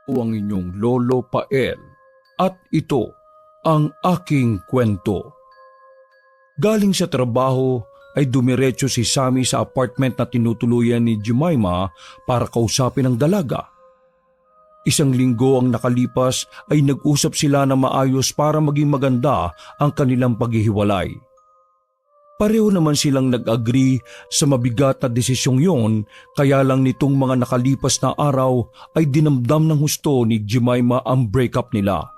o ang inyong Lolo Pael at ito ang aking kwento. Galing sa trabaho ay dumiretso si Sammy sa apartment na tinutuluyan ni Jemima para kausapin ang dalaga. Isang linggo ang nakalipas ay nag-usap sila na maayos para maging maganda ang kanilang paghihiwalay. Pareho naman silang nag-agree sa mabigat na desisyong yon, kaya lang nitong mga nakalipas na araw ay dinamdam ng husto ni Jemima ang breakup nila.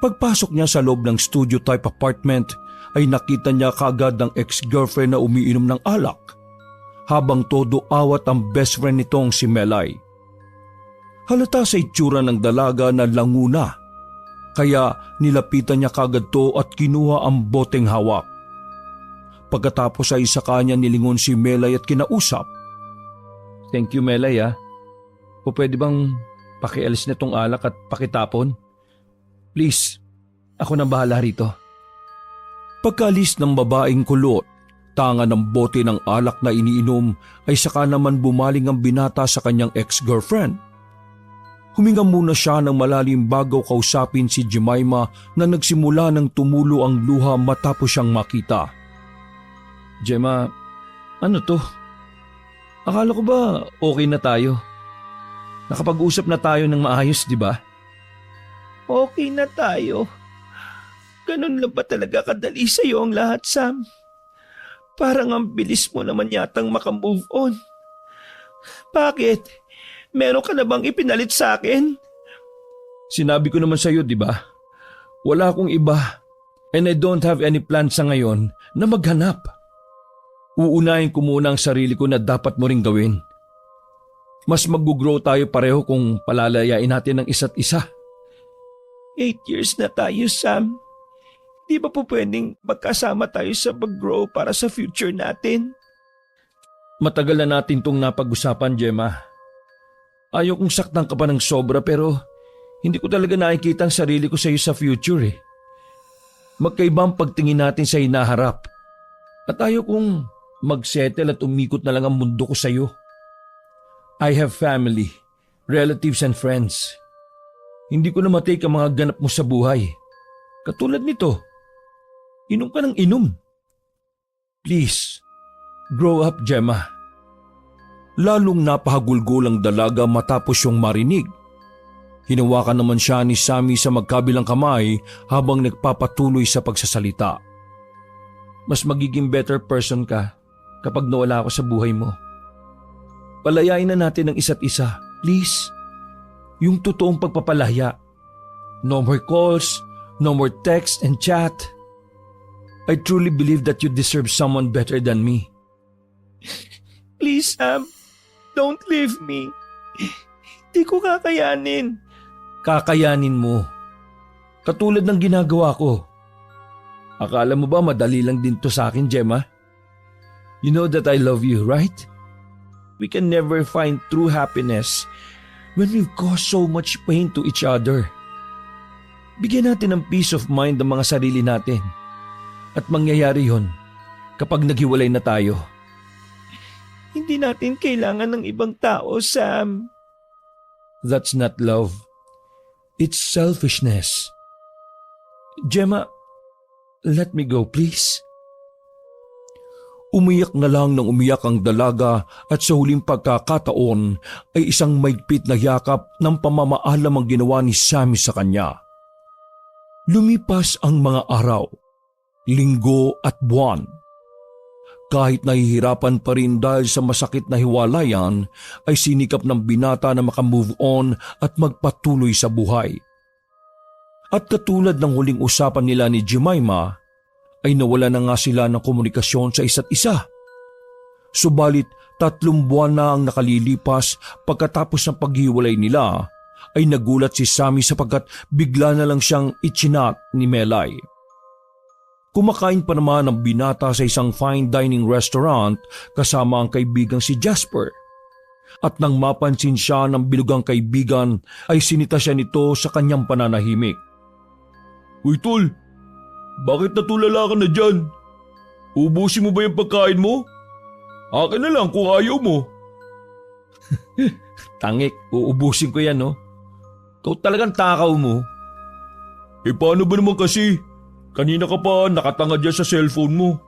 Pagpasok niya sa loob ng studio-type apartment ay nakita niya kaagad ang ex-girlfriend na umiinom ng alak, habang todo awat ang best friend nitong si Melay. Halata sa itsura ng dalaga na languna, kaya nilapitan niya kaagad to at kinuha ang boteng hawak. Pagkatapos ay sa kanya nilingon si Melay at kinausap. "Thank you, Melay ah. O pwede bang pakialis na tong alak at pakitapon? Please, ako na bahala rito." Pagkaalis ng babaeng kulot, tanga ng bote ng alak na iniinom ay saka naman bumaling ang binata sa kanyang ex-girlfriend. Huminga muna siya ng malalim bago kausapin si Jemima na nagsimula ng tumulo ang luha matapos siyang makita. "Gemma, ano to? Akala ko ba okay na tayo? Nakapag-usap na tayo ng maayos, di ba?" Okay na tayo. Ganun lang ba talaga kadali sa'yo ang lahat, Sam? Parang ang bilis mo naman yatang makamove on. Bakit? Meron ka na bang ipinalit sa akin? "Sinabi ko naman sa'yo, di ba? Wala akong iba and I don't have any plan sa ngayon na maghanap. Uunahin ko muna ang sarili ko na dapat mo ring gawin. Mas mag-grow tayo pareho kung palalayain natin ang isa't isa." 8 years na tayo, Sam. Di ba po pwedeng magkasama tayo sa pag-grow para sa future natin? Matagal na natin tong napag-usapan, Gemma. Ayaw kong saktan ka pa ng sobra pero hindi ko talaga nakikita ang sarili ko sa iyo sa future eh. Magkaiba ang pagtingin natin sa hinaharap. At ayaw kong mag-settle at umikot na lang ang mundo ko sa iyo. I have family, relatives and friends. Hindi ko na matake ang mga ganap mo sa buhay. Katulad nito, inom ka ng inom. Please, grow up, Gemma. Lalong napahagulgol ang dalaga matapos yung marinig. Hinawakan naman siya ni Sammy sa magkabilang kamay habang nagpapatuloy sa pagsasalita. "Mas magiging better person ka kapag nawala ako sa buhay mo. Palayain na natin ang isa't isa, please. Yung totoong pagpapalaya. No more calls, no more text and chat. I truly believe that you deserve someone better than me." Please, Sam. Don't leave me. Di ko kakayanin. Kakayanin mo. Katulad ng ginagawa ko. Akala mo ba madali lang din to sa akin, Gemma? You know that I love you, right? We can never find true happiness when we've caused so much pain to each other. Bigyan natin ng peace of mind ang mga sarili natin. At mangyayari yon kapag naghiwalay na tayo. Hindi natin kailangan ng ibang tao, Sam. That's not love. It's selfishness. Gemma, let me go, please. Umiyak na lang ng umiyak ang dalaga at sa huling pagkakataon ay isang maigpit na yakap ng pamamaalam ang ginawa ni Sammy sa kanya. Lumipas ang mga araw, linggo at buwan. Kahit nahihirapan pa rin dahil sa masakit na hiwalayan, ay sinikap ng binata na makamove on at magpatuloy sa buhay. At katulad ng huling usapan nila ni Jemima, ay nawala na nga sila ng komunikasyon sa isa't isa. Subalit 3 buwan na ang nakalilipas pagkatapos ng paghiwalay nila, ay nagulat si Sammy sapagkat bigla na lang siyang itsinat ni Melay. Kumakain pa naman ang binata sa isang fine dining restaurant kasama ang kaibigang si Jasper. At nang mapansin siya ng bilugang kaibigan ay sinita siya nito sa kanyang pananahimik. "Uy tol, bakit natulala ka na dyan? Ubusin mo ba yung pagkain mo? Akin na lang kung ayaw mo." "Tangik, uubusin ko yan no. Ikaw talagang takaw mo. Paano ba naman kasi? Kanina ka pa nakatangad yan sa cellphone mo.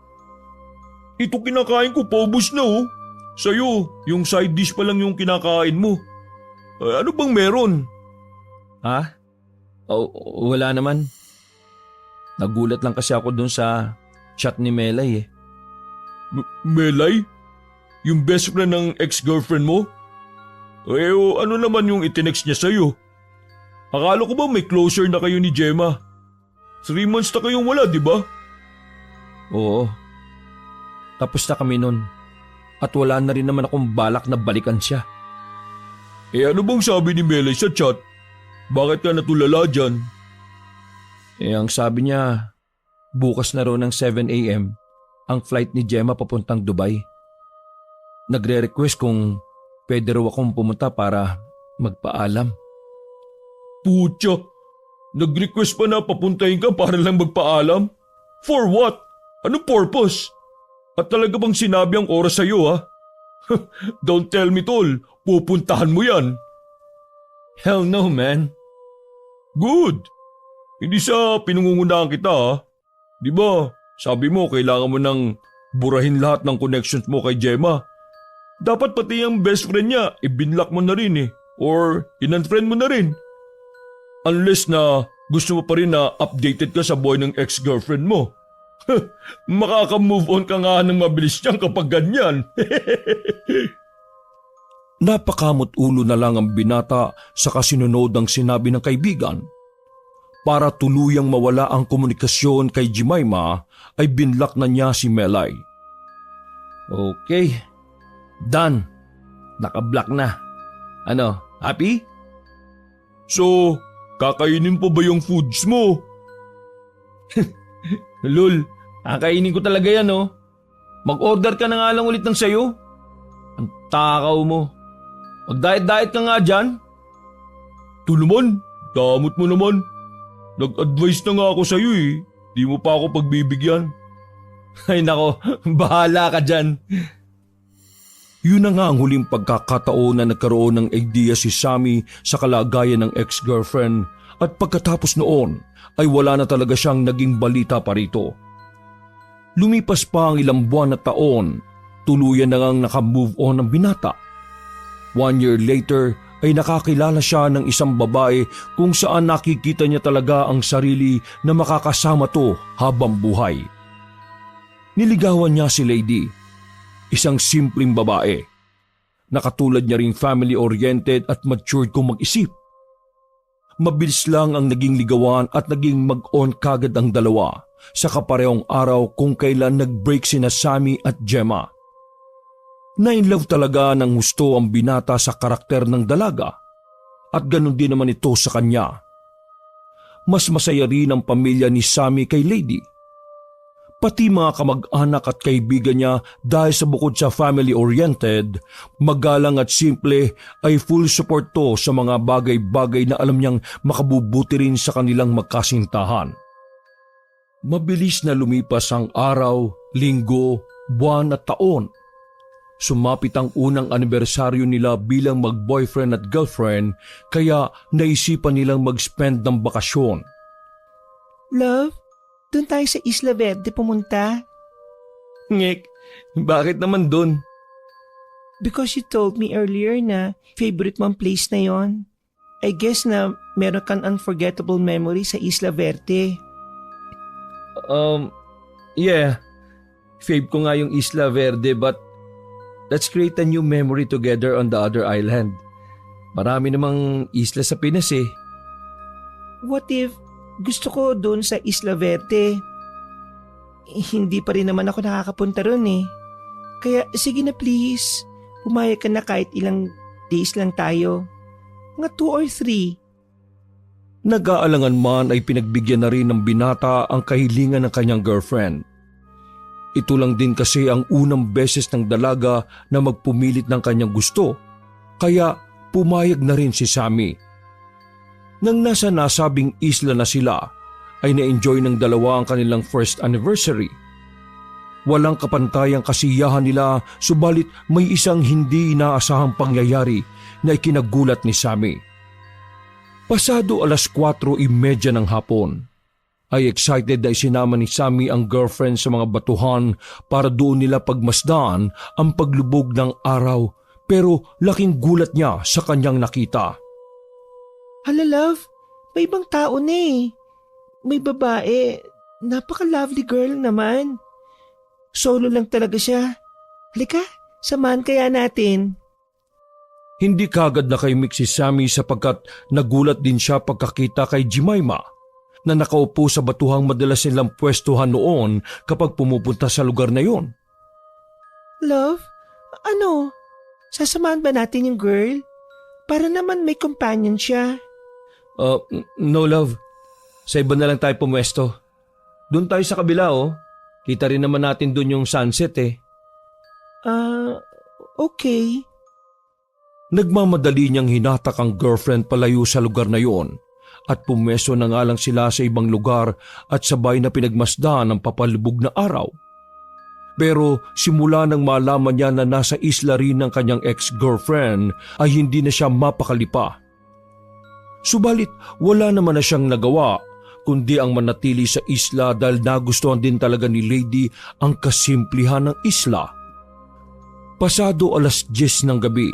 Ito kinakain ko, paubos na oh. Sa'yo, yung side dish pa lang yung kinakain mo. Ano bang meron? Ha? Wala naman. Nagulat lang kasi ako dun sa chat ni Melay eh. Melay? Yung best friend ng ex-girlfriend mo? Ano naman yung itinext niya sa'yo? Akala ko ba may closure na kayo ni Gemma? 3 months na kayong wala, di ba? Oo. Tapos na kami nun. At wala na rin naman akong balak na balikan siya. Ano bang sabi ni Melay sa chat? Bakit ka natulala dyan? Ang sabi niya, bukas na raw ng 7 a.m. ang flight ni Gemma papuntang Dubai. Nagre-request kung pwede raw akong pumunta para magpaalam. Putya, nag-request pa na papuntahin ka para lang magpaalam? For what? Anong purpose? At talaga bang sinabi ang oras sa'yo ha? Don't tell me tol, pupuntahan mo yan. Hell no man. Good. Hindi sa pinungungunahan kita ha. Di ba, sabi mo kailangan mo nang burahin lahat ng connections mo kay Gemma. Dapat pati ang best friend niya, ibinlock mo na rin eh. Or in-unfriend mo na rin. Unless na gusto mo pa rin na updated ka sa boy ng ex-girlfriend mo. Makaka-move on ka nga ng mabilis niyan kapag ganyan. Napakamot ulo na lang ang binata sa kasinunod ng sinabi ng kaibigan. Para tuluyang mawala ang komunikasyon kay Jemima ay binlock na niya si Melay. Okay, done. Nakablock na. Ano, happy? So, kakainin pa ba yung foods mo? Lul, kakainin ko talaga yan oh. Mag-order ka na nga lang ulit ng sayo. Ang takaw mo. Mag-diet-diet ka nga dyan. Ito naman, damot mo naman. Nag-advise na nga ako sa'yo eh. Di mo pa ako pagbibigyan. Ay nako, bahala ka dyan. Yun na nga ang huling pagkakataon na nagkaroon ng idea si Sammy sa kalagayan ng ex-girlfriend at pagkatapos noon ay wala na talaga siyang naging balita pa rito. Lumipas pa ang ilang buwan at taon, tuluyan na ngang nakamove on ang binata. 1 year later ay nakakilala siya ng isang babae kung saan nakikita niya talaga ang sarili na makakasama to habang buhay. Niligawan niya si Lady, isang simpleng babae. Nakatulad niya ring family-oriented at matured kung mag-isip. Mabilis lang ang naging ligawan at naging mag-on kagad ang dalawa sa kaparehong araw kung kailan nag-break sina Sammy at Gemma. Na-inlove talaga ng gusto ang binata sa karakter ng dalaga at ganun din naman ito sa kanya. Mas masaya rin ang pamilya ni Sammy kay Lady. Pati mga kamag-anak at kaibigan niya dahil sa bukod sa family-oriented, magalang at simple ay full support to sa mga bagay-bagay na alam niyang makabubuti rin sa kanilang magkasintahan. Mabilis na lumipas ang araw, linggo, buwan at taon. Sumapit ang unang anibersaryo nila bilang mag-boyfriend at girlfriend kaya naisipan nilang mag-spend ng bakasyon. Love, doon tayo sa Isla Verde pumunta. Ngek, bakit naman dun? Because you told me earlier na favorite mong place na yon. I guess na meron kang unforgettable memory sa Isla Verde. Yeah. Fave ko nga yung Isla Verde but let's create a new memory together on the other island. Marami namang isla sa Pinas eh. What if gusto ko doon sa Isla Verde? Hindi pa rin naman ako nakakapunta ron eh. Kaya sige na please, pumayag ka na kahit ilang days lang tayo. Mga 2 or 3. Nag-aalangan man ay pinagbigyan na rin ng binata ang kahilingan ng kanyang girlfriend. Ito lang din kasi ang unang beses ng dalaga na magpumilit ng kanyang gusto, kaya pumayag na rin si Sammy. Nang nasa nasabing isla na sila, ay na-enjoy ng dalawa ang kanilang first anniversary. Walang kapantayang kasiyahan nila subalit may isang hindi inaasahang pangyayari na ikinagulat ni Sammy. Pasado 4:30 ng hapon, ay excited na isinama ni Sammy ang girlfriend sa mga batuhan para doon nila pagmasdan ang paglubog ng araw, pero laking gulat niya sa kanyang nakita. Hala love, may ibang tao na eh. May babae, napaka-lovely girl naman. Solo lang talaga siya. Halika, samahan kaya natin. Hindi kagad nakahimik si Sammy sapagkat nagulat din siya pagkakita kay Jemima na nakaupo sa batuhang madalas nilang pwestuhan noon kapag pumupunta sa lugar na yon. Love, ano? Sasamahan ba natin yung girl? Para naman may companion siya. No love, sa iba na lang tayo pumwesto. Doon tayo sa kabila oh, kita rin naman natin doon yung sunset eh. Okay. Nagmamadali niyang hinatak ang girlfriend palayo sa lugar na yon at pumeso na nga lang sila sa ibang lugar at sabay na pinagmasdan ang papalubog na araw. Pero simula nang malaman niya na nasa isla rin ng kanyang ex-girlfriend ay hindi na siya mapakalipa. Subalit wala naman na siyang nagawa kundi ang manatili sa isla dahil nagustuhan din talaga ni Lady ang kasimplihan ng isla. Pasado 10:00 ng gabi,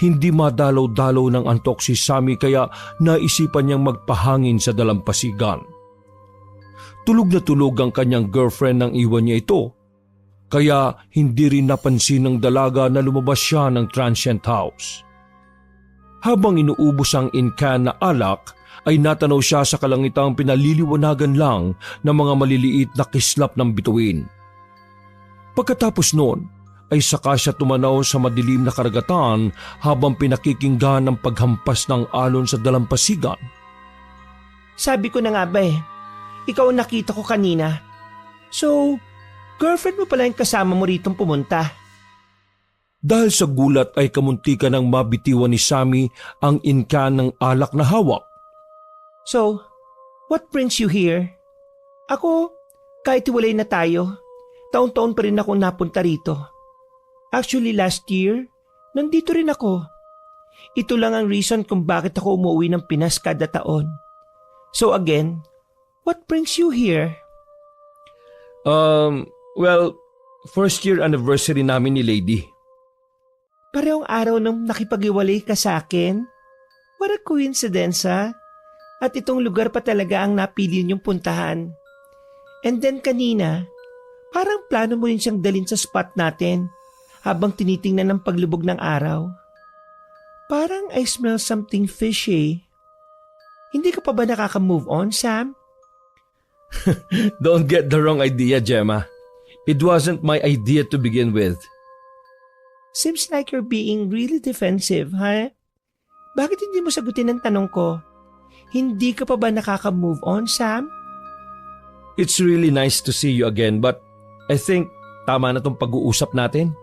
hindi madalaw-dalaw ng antok si Sammy kaya naisipan niyang magpahangin sa dalampasigan. Tulog na tulog ang kanyang girlfriend nang iwan niya ito, kaya hindi rin napansin ng dalaga na lumabas siya ng transient house. Habang inuubos ang in-can na alak, ay natanaw siya sa kalangitang pinaliliwanagan lang ng mga maliliit na kislap ng bituin. Pagkatapos noon, ay saka siya tumanaw sa madilim na karagatan habang pinakikinggan ang paghampas ng alon sa dalampasigan. Sabi ko na nga ba eh, ikaw ang nakita ko kanina. So, girlfriend mo pala yung kasama mo ritong pumunta. Dahil sa gulat ay kamuntikan ng mabitiwan ni Sammy ang in-can ng alak na hawak. So, what brings you here? Ako, kahit hiwalay na tayo, taon-taon pa rin ako napunta rito. Actually last year, nandito rin ako. Ito lang ang reason kung bakit ako umuwi ng Pinas kada taon. So again, what brings you here? Well, first year anniversary namin ni Lady. Parehong araw nang nakipag-iwalay ka sa akin? What a coincidence ha? At itong lugar pa talaga ang napili niyong puntahan. And then kanina, parang plano mo rin siyang dalhin sa spot natin habang tinitingnan ng paglubog ng araw. Parang I smell something fishy. Hindi ka pa ba nakaka-move on, Sam? Don't get the wrong idea, Gemma. It wasn't my idea to begin with. Seems like you're being really defensive, ha? Bakit hindi mo sagutin ang tanong ko? Hindi ka pa ba nakaka-move on, Sam? It's really nice to see you again but I think tama na tong pag-uusap natin.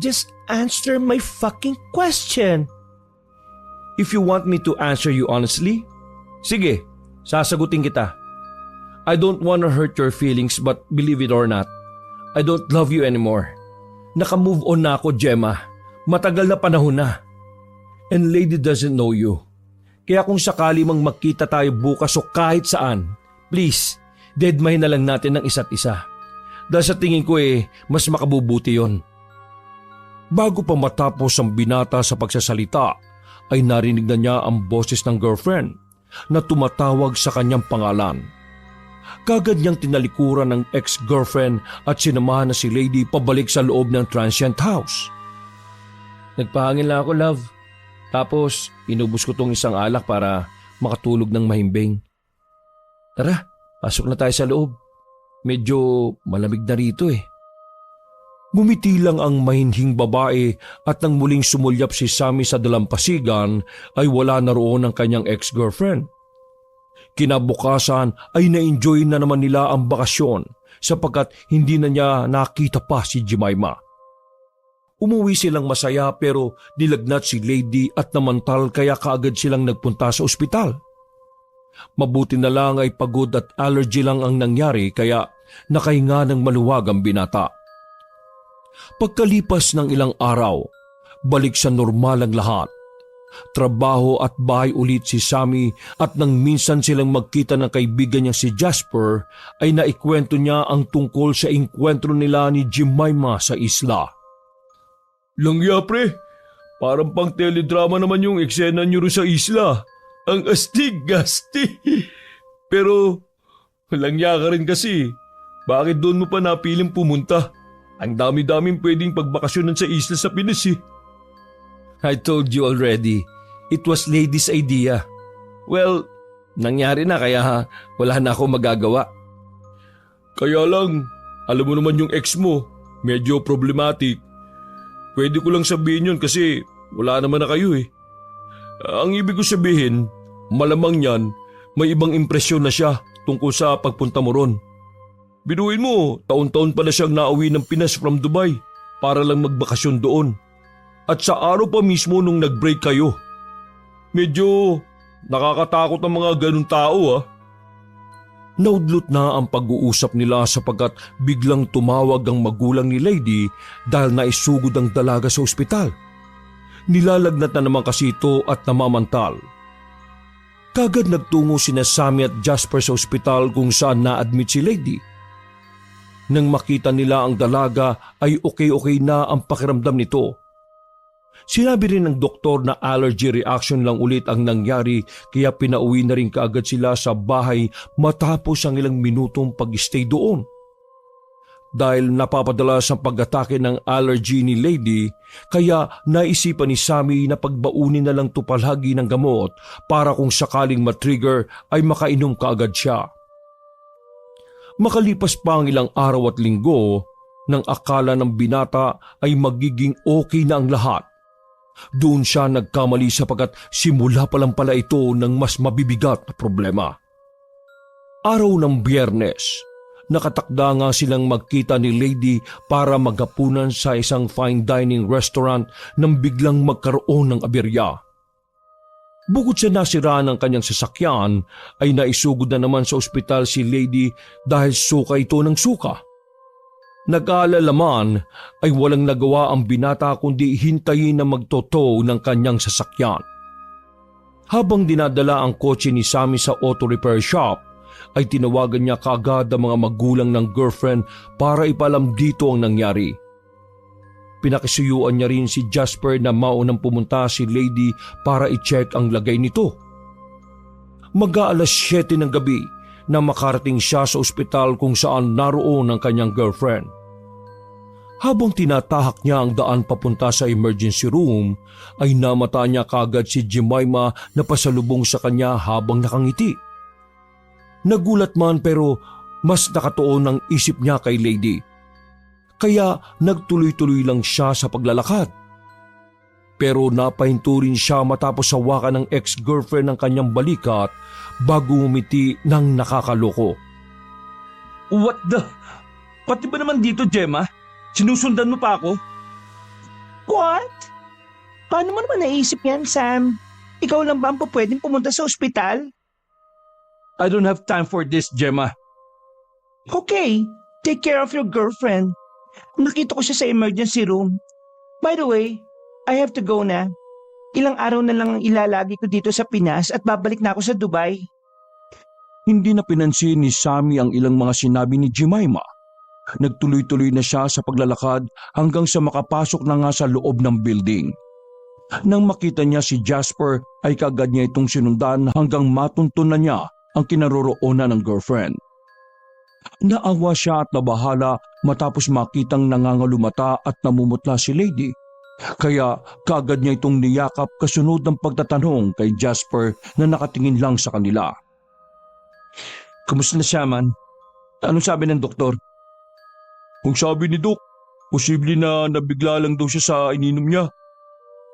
Just answer my fucking question. If you want me to answer you honestly, sige, sasagutin kita. I don't want to hurt your feelings but believe it or not, I don't love you anymore. Naka-move on na ako, Gemma. Matagal na panahon na. And Lady doesn't know you. Kaya kung sakali mang magkita tayo bukas o kahit saan, please, deadmine na lang natin ng isa't isa. Dahil sa tingin ko mas makabubuti yon. Bago pa matapos ang binata sa pagsasalita, ay narinig na niya ang boses ng girlfriend na tumatawag sa kanyang pangalan. Kagad niyang tinalikuran ng ex-girlfriend at sinamahan na si Lady pabalik sa loob ng transient house. Nagpahangin lang ako, love. Tapos, inubos ko tong isang alak para makatulog ng mahimbing. Tara, pasok na tayo sa loob. Medyo malamig na rito Ngumiti lang ang mahinhing babae at nang muling sumulyap si Sammy sa dalampasigan ay wala na roon ang kanyang ex-girlfriend. Kinabukasan ay na-enjoy na naman nila ang bakasyon sapagkat hindi na niya nakita pa si Jemima. Umuwi silang masaya pero nilagnat si Lady at namantal kaya kaagad silang nagpunta sa ospital. Mabuti na lang ay pagod at allergy lang ang nangyari kaya nakahinga ng maluwag ang binata. Pagkalipas ng ilang araw, balik sa normal ang lahat. trabaho at bahay ulit si Sammy at nang minsan silang magkita ng kaibigan niya si Jasper ay naikwento niya ang tungkol sa engkwentro nila ni Jemima sa isla. Langya pre, parang pang teledrama naman yung eksena niyo sa isla. Ang astig-gastig. Pero langya ka rin kasi. Bakit doon mo pa napiling pumunta? Ang dami-daming pwedeng pagbakasyonan sa isla sa Pinas eh. I told you already, it was Lady's idea. Well, nangyari na kaya wala na ako magagawa. Kaya lang, alam mo naman yung ex mo, medyo problematic. Pwede ko lang sabihin yun kasi wala naman na kayo eh. Ang ibig ko sabihin, malamang yan, may ibang impresyon na siya tungkol sa pagpunta mo ron. Biruin mo, taon-taon pa na siyang nauwi ng Pinas from Dubai para lang magbakasyon doon. At sa araw pa mismo nung nag-break kayo. Medyo nakakatakot ang mga ganun tao ah. Naudlot na ang pag-uusap nila sapagkat biglang tumawag ang magulang ni Lady dahil naisugod ang dalaga sa ospital. Nilalagnat na naman kasi ito at namamantal. Kagad nagtungo sina Sammy at Jasper sa ospital kung saan na-admit si Lady. Nang makita nila ang dalaga ay okay na ang pakiramdam nito. Sinabi rin ng doktor na allergy reaction lang ulit ang nangyari kaya pinauwi na rin kaagad sila sa bahay matapos ang ilang minutong pag-stay doon. Dahil napapadalas ang pag-atake ng allergy ni Lady, kaya naisipan ni Sammy na pagbaunin na lang ito palagi ng gamot para kung sakaling matrigger ay makainom kaagad siya. Makalipas pa ang ilang araw at linggo, nang akala ng binata ay magiging okay na ang lahat. Doon siya nagkamali sapagkat simula pa lang pala ito ng mas mabibigat na problema. Araw ng Biyernes, nakatakda nga silang magkita ni Lady para maghapunan sa isang fine dining restaurant nang biglang magkaroon ng aberya. Bukod sa nasira ng kanyang sasakyan, ay naisugod na naman sa ospital si Lady dahil suka ito ng suka. Nag-aalala man ay walang nagawa ang binata kundi hintayin na magtotow ng kanyang sasakyan. Habang dinadala ang kotse ni Sammy sa auto repair shop, ay tinawagan niya kaagad ang mga magulang ng girlfriend para ipalam dito ang nangyari. Pinakisuyuan niya rin si Jasper na maunang pumunta si Lady para i-check ang lagay nito. Mag-aalas 7 ng gabi na makarating siya sa ospital kung saan naroon ang kanyang girlfriend. Habang tinatahak niya ang daan papunta sa emergency room, ay namata niya kagad si Jemima na pasalubong sa kanya habang nakangiti. Nagulat man pero mas nakatuon ang isip niya kay Lady. Kaya nagtuloy-tuloy lang siya sa paglalakad. Pero napahinto rin siya matapos hawakan ng ex-girlfriend ng kanyang balikat bago umiti ng nakakaloko. What the? Pati ba naman dito, Gemma? Sinusundan mo pa ako? What? Paano mo naman naisip yan, Sam? Ikaw lang ba ang pwedeng pumunta sa ospital? I don't have time for this, Gemma. Okay, take care of your girlfriend. Nakita ko siya sa emergency room. By the way, I have to go na. Ilang araw na lang ang ilalagi ko dito sa Pinas at babalik na ako sa Dubai. Hindi na pinansin ni Sammy ang ilang mga sinabi ni Jemima. Nagtuloy-tuloy na siya sa paglalakad hanggang sa makapasok na nga sa loob ng building. Nang makita niya si Jasper ay kaagad niya itong sinundan hanggang matuntun na niya ang kinaroroonan ng girlfriend. Naawa siya at nabahala matapos makitang nangangalumata at namumutla si Lady. Kaya kaagad niya itong niyakap kasunod ng pagtatanong kay Jasper na nakatingin lang sa kanila. Kamusta na siya, man? Anong sabi ng doktor? Kung sabi ni Doc, posible na nabigla lang daw siya sa ininom niya.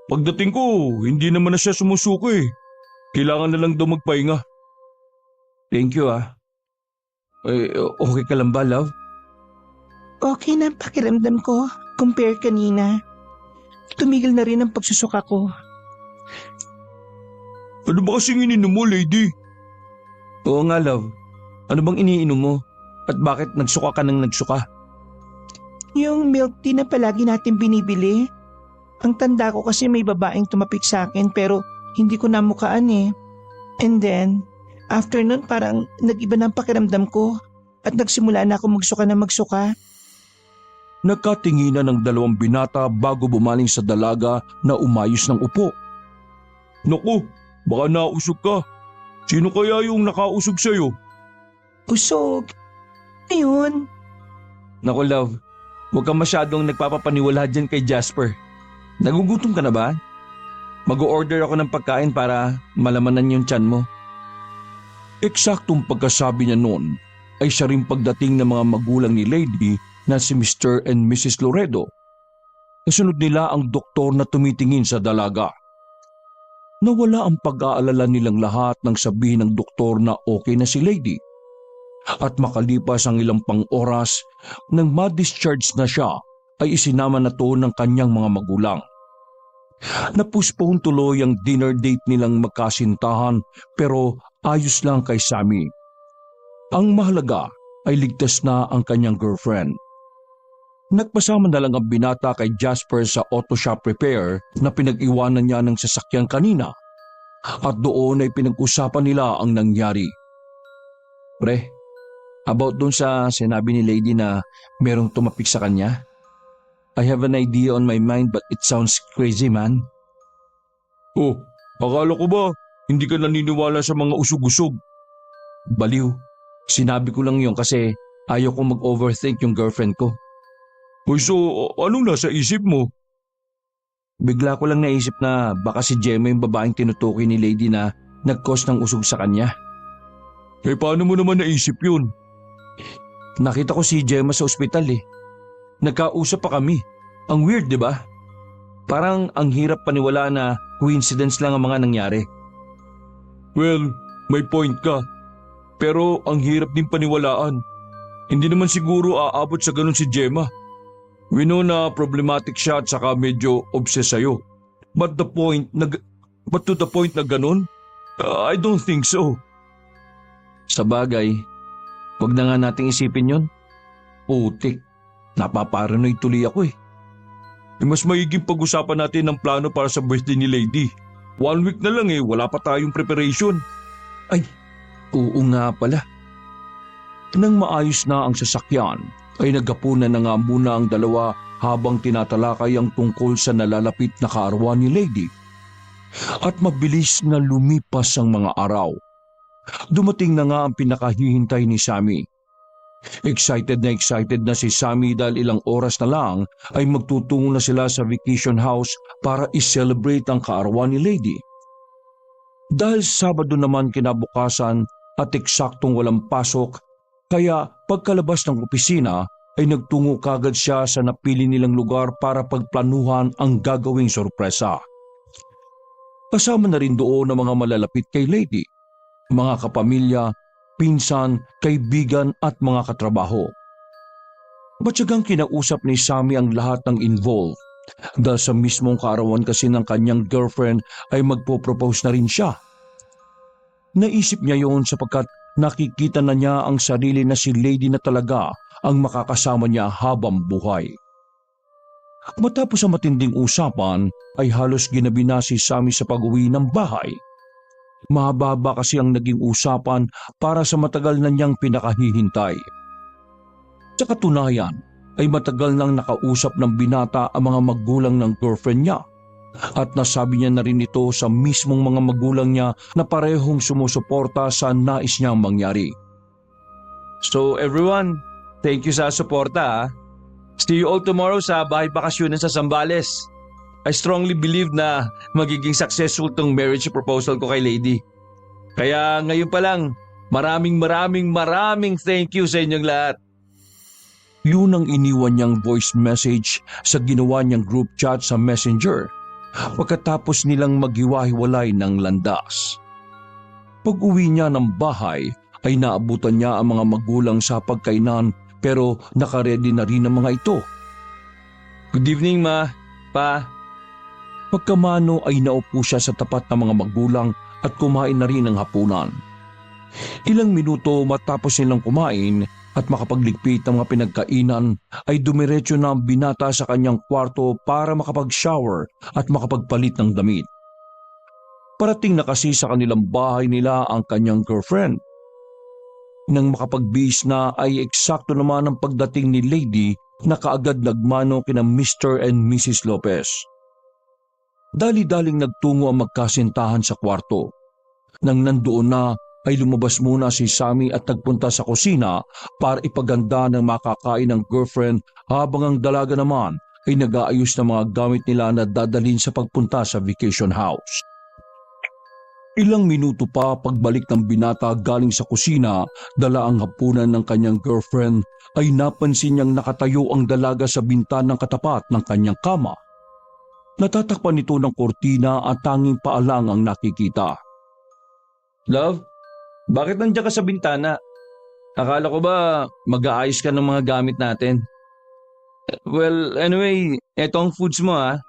Pagdating ko, hindi naman na siya sumusuko eh. Kailangan na lang daw magpahinga. Thank you ah. Okay ka lang ba, love? Okay na ang pakiramdam ko compare kanina. Tumigil na rin ang pagsusuka ko. Ano ba kasing ininom mo, Lady? Oo nga, love. Ano bang iniinom mo? At bakit nagsuka ka nang nagsuka? Yung milk tea na palagi natin binibili. Ang tanda ko kasi may babaeng tumapik sa akin pero hindi ko namukaan eh. And then, after nun parang nag-iba na ang pakiramdam ko at nagsimula na ako magsuka na magsuka. Nagkatinginan ng dalawang binata bago bumaling sa dalaga na umayos ng upo. Naku, baka nausog ka. Sino kaya yung nakausog sa'yo? Usog. Ayun. Naku love, huwag kang masyadong nagpapapaniwala dyan kay Jasper. Nagugutom ka na ba? Mag-o-order ako ng pagkain para malamanan yung tiyan mo. Eksaktong pagkasabi niya noon ay siya rin pagdating ng mga magulang ni Lady na si Mr. and Mrs. Loredo. Kasunod nila ang doktor na tumitingin sa dalaga. Nawala ang pag-aalala nilang lahat nang sabihin ng doktor na okay na si Lady. At makalipas ang ilang pang oras, nang ma-discharge na siya, ay isinama na to ng kanyang mga magulang. Napuspone tuloy ang dinner date nilang magkasintahan pero ayos lang kay Sammy. Ang mahalaga ay ligtas na ang kanyang girlfriend. Nagpasama na lang ang binata kay Jasper sa auto shop repair na pinag-iwanan niya ng sasakyan kanina at doon ay pinag-usapan nila ang nangyari. Pre, about dun sa sinabi ni Lady na merong tumapik sa kanya, I have an idea on my mind but it sounds crazy man. Oh, akala ko ba hindi ka naniniwala sa mga usog-usog? Baliw, sinabi ko lang yun kasi ayaw ko mag-overthink yung girlfriend ko. Uy, so anong nasa isip mo? Bigla ko lang naisip na baka si Gemma yung babaeng tinutukoy ni Lady na nag-cause ng usog sa kanya. Eh paano mo naman naisip yun? Nakita ko si Gemma sa ospital eh. Nagkausap pa kami. Ang weird, di ba? Parang ang hirap paniwala na coincidence lang ang mga nangyari. Well, may point ka. Pero ang hirap din paniwalaan. Hindi naman siguro aabot sa ganun si Gemma. We know na problematic siya at saka medyo obsessed sa'yo. But to the point na ganun? I don't think so. Sa bagay, wag na nga nating isipin yon. Putik, napaparanoid tuloy ako eh. Mas maiging pag-usapan natin ang plano para sa birthday ni Lady. 1 week na lang eh, wala pa tayong preparation. Ay, oo nga pala. Nang maayos na ang sasakyan, ay naghapunan na nga muna ang dalawa habang tinatalakay ang tungkol sa nalalapit na kaarawan ni Lady. At mabilis na lumipas ang mga araw. Dumating na nga ang pinakahihintay ni Sammy. Excited na si Sammy dahil ilang oras na lang ay magtutungo na sila sa vacation house para i-celebrate ang kaarawan ni Lady. Dahil Sabado naman kinabukasan at eksaktong walang pasok, kaya pagkalabas ng opisina ay nagtungo kagad siya sa napili nilang lugar para pagplanuhan ang gagawing sorpresa. Kasama na rin doon ang mga malalapit kay Lady, mga kapamilya, pinsan, kaibigan at mga katrabaho. Matyagang kinausap ni Sammy ang lahat ng involved dahil sa mismong kaarawan kasi ng kanyang girlfriend ay magpo-propose na rin siya. Naisip niya yon sapagkat nakikita na niya ang sarili na si Lady na talaga ang makakasama niya habang buhay. Matapos ang matinding usapan ay halos ginabi na si Sammy sa pag-uwi ng bahay. Mahaba kasi ang naging usapan para sa matagal na niyang pinakahihintay. Sa katunayan ay matagal nang nakausap ng binata ang mga magulang ng girlfriend niya at nasabi niya na rin ito sa mismong mga magulang niya na parehong sumusuporta sa nais niyang mangyari. So everyone, thank you sa suporta. See you all tomorrow sa bahay bakasyonan sa Zambales. I strongly believe na magiging successful tong marriage proposal ko kay Lady. Kaya ngayon pa lang, maraming thank you sa inyong lahat. Yun ang iniwan niyang voice message sa ginawa niyang group chat sa Messenger pagkatapos nilang maghiwa-hiwalay ng landas. Pag-uwi niya ng bahay ay naabutan niya ang mga magulang sa pagkainan pero nakaredy na rin ang mga ito. Good evening ma, pa. Pagkamano ay naupo siya sa tapat ng mga magulang at kumain na rin ng hapunan. Ilang minuto matapos nilang kumain at makapagligpit ng mga pinagkainan ay dumiretso na ang binata sa kanyang kwarto para makapag-shower at makapagpalit ng damit. Parating na kasi sa kanilang bahay nila ang kanyang girlfriend. Nang makapagbihis na ay eksakto naman ang pagdating ni Lady na kaagad nagmano kina Mr. and Mrs. Lopez. Dali-daling nagtungo ang magkasintahan sa kwarto. Nang nandoon na ay lumabas muna si Sammy at nagpunta sa kusina para ipaganda ng makakain ng girlfriend habang ang dalaga naman ay nag-aayos ng mga gamit nila na dadalhin sa pagpunta sa vacation house. Ilang minuto pa pagbalik ng binata galing sa kusina, dala ang hapunan ng kanyang girlfriend, ay napansin niyang nakatayo ang dalaga sa bintanang katapat ng kanyang kama. Natatakpan nito ng kortina at tanging paalang ang nakikita. Love, bakit nandiyan ka sa bintana? Akala ko ba mag-aayos ka ng mga gamit natin? Well, anyway, eto ang foods mo ha.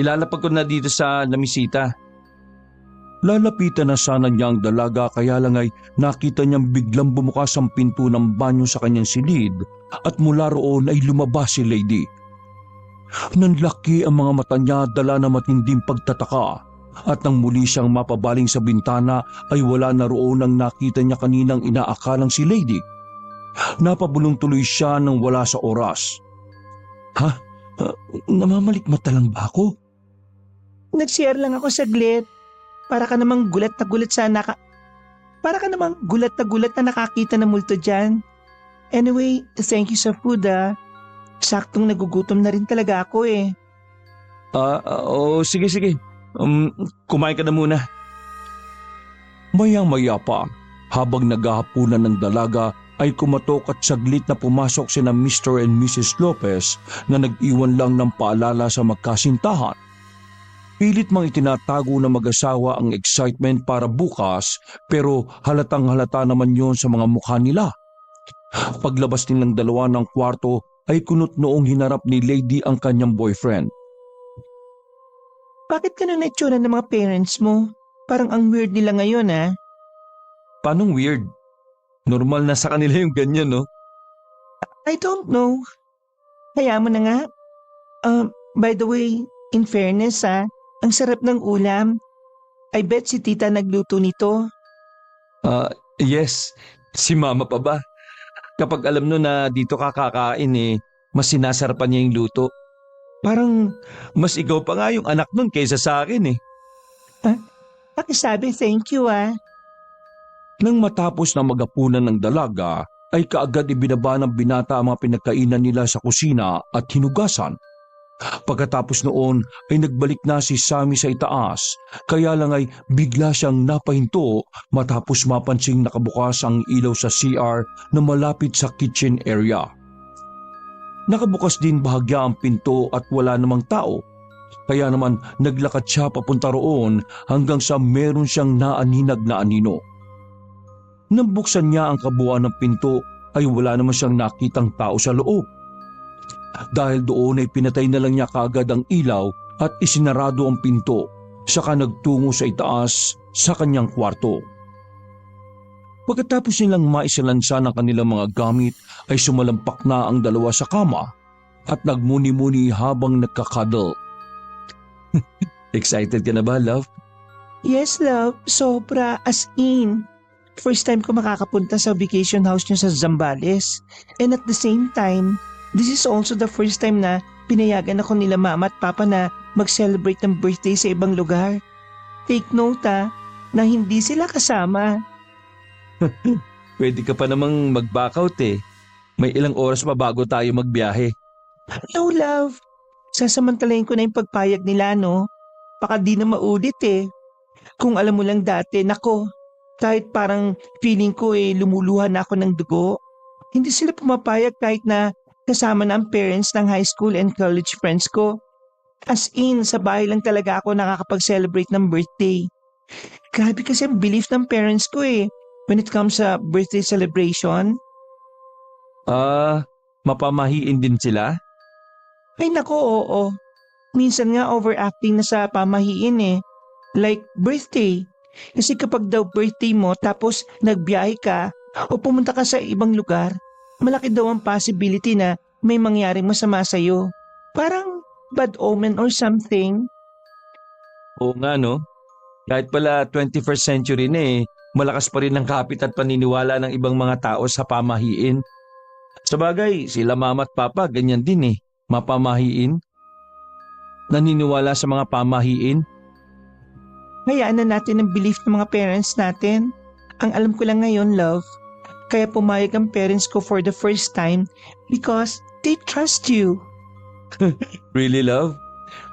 Ilalapag ko na dito sa lamisita. Lalapitan na sana niya ang dalaga kaya lang ay nakita niyang biglang bumukas ang pinto ng banyo sa kanyang silid at mula roon ay lumabas si Lady. Nanlaki ang mga mata niya dala na matinding pagtataka at nang muli siyang mapabaling sa bintana ay wala na roon ang nakita niya kaninang inaakalang si Lady. Napabulong tuloy siya nang wala sa oras. Ha? Namamalikmata lang ba ako? Nag-share lang ako saglit. Para ka namang gulat na gulat na nakakita ng multo dyan. Anyway, thank you sa food ah. Saktong nagugutom na rin talaga ako eh. Sige. Kumain ka na muna. Mayang-maya pa, habang naghahapunan ng dalaga ay kumatok at saglit na pumasok sina Mr. and Mrs. Lopez na nag-iwan lang ng paalala sa magkasintahan. Pilit mang itinatago ng mag-asawa ang excitement para bukas pero halatang halata naman yon sa mga mukha nila. Paglabas nilang dalawa ng kwarto ay kunot noong hinarap ni Lady ang kanyang boyfriend. Bakit ganun na itsura ng mga parents mo? Parang ang weird nila ngayon ah. Paanong weird? Normal na sa kanila yung ganyan, no? I don't know. Kaya mo na nga. By the way, in fairness ang sarap ng ulam. I bet si tita nagluto nito. Yes. Si mama pa ba? Kapag alam no na dito ka kakain mas sinasarapan niya yung luto. Parang mas ikaw pa nga yung anak nun kaysa sa akin eh. Pakisabi thank you ah. Nang matapos na magapunan ng dalaga, ay kaagad ibinaba ng binata ang mga pinagkainan nila sa kusina at hinugasan. Pagkatapos noon ay nagbalik na si Sammy sa itaas, kaya lang ay bigla siyang napahinto matapos mapansing nakabukas ang ilaw sa CR na malapit sa kitchen area. Nakabukas din bahagya ang pinto at wala namang tao, kaya naman naglakad siya papunta roon hanggang sa meron siyang naaninag na anino. Nang buksan niya ang kabuuan ng pinto ay wala naman siyang nakitang tao sa loob. Dahil doon ay pinatay na lang niya kaagad ang ilaw at isinarado ang pinto, saka nagtungo sa itaas sa kanyang kwarto. Pagkatapos nilang maisalansa ng kanilang mga gamit ay sumalampak na ang dalawa sa kama at nagmuni-muni habang nagkakadal. Excited ka na ba, love? Yes love, sobra as in. First time ko makakapunta sa vacation house niyo sa Zambales. And at the same time, this is also the first time na pinayagan ako nila mama at papa na mag-celebrate ng birthday sa ibang lugar. Take note na hindi sila kasama. Pwede ka pa namang mag-back out eh. May ilang oras pa bago tayo magbiyahe. No love, sasamantalayin ko na yung pagpayag nila no. Baka di na maulit eh. Kung alam mo lang dati, nako, kahit parang feeling ko lumuluha na ako ng dugo. Hindi sila pumapayag kahit na kasama na ang parents ng high school and college friends ko. As in, sa bahay lang talaga ako nakakapag-celebrate ng birthday. Grabe kasi ang belief ng parents ko when it comes sa birthday celebration. Mapamahiin din sila? Ay nako, oo. Minsan nga overacting na sa pamahiin Like birthday. Kasi kapag daw birthday mo tapos nagbiyahe ka o pumunta ka sa ibang lugar, malaki daw ang possibility na may mangyaring masama sa'yo. Parang bad omen or something. Oo nga no. Kahit pala 21st century na malakas pa rin ang kapit at paniniwala ng ibang mga tao sa pamahiin. Sa bagay, sila mama at papa ganyan din mapamahiin. Naniniwala sa mga pamahiin. Hayaan na natin ang belief ng mga parents natin. Ang alam ko lang ngayon, love, kaya pumayag ang parents ko for the first time because they trust you. Really, love?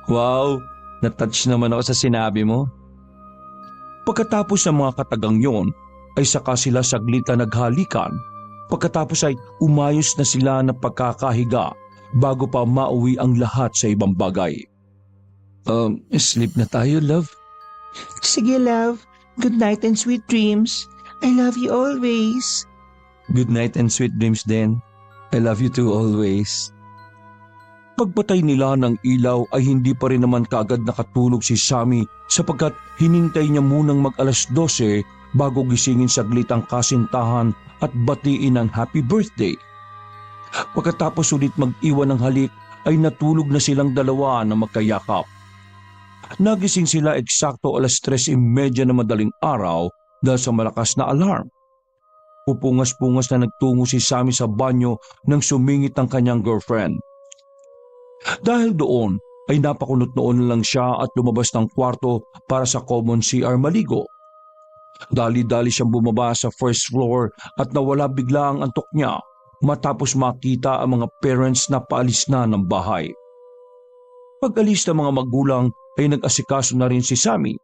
Wow, natouch naman ako sa sinabi mo. Pagkatapos ng mga katagang yon, ay saka sila saglitan naghalikan. Pagkatapos ay umayos na sila na pagkakahiga bago pa mauwi ang lahat sa ibang bagay. Sleep na tayo, love. Sige, love. Good night and sweet dreams. I love you always. Good night and sweet dreams din. I love you too always. Pagpatay nila ng ilaw ay hindi pa rin naman kaagad nakatulog si Sammy sapagkat hinintay niya munang mag-alas 12 bago gisingin saglit ang kasintahan at batiin ang happy birthday. Pagkatapos ulit mag-iwan ng halik ay natulog na silang dalawa na magkayakap. Nagising sila eksakto alas 3:30 na madaling araw dahil sa malakas na alarm. Pupungas-pungas na nagtungo si Sammy sa banyo nang sumingit ang kanyang girlfriend. Dahil doon ay napakunot noon lang siya at lumabas ng kwarto para sa common CR maligo. Dali-dali siyang bumaba sa first floor at nawala bigla ang antok niya matapos makita ang mga parents na paalis na ng bahay. Pag-alis ng mga magulang ay nag-asikaso na rin si Sammy.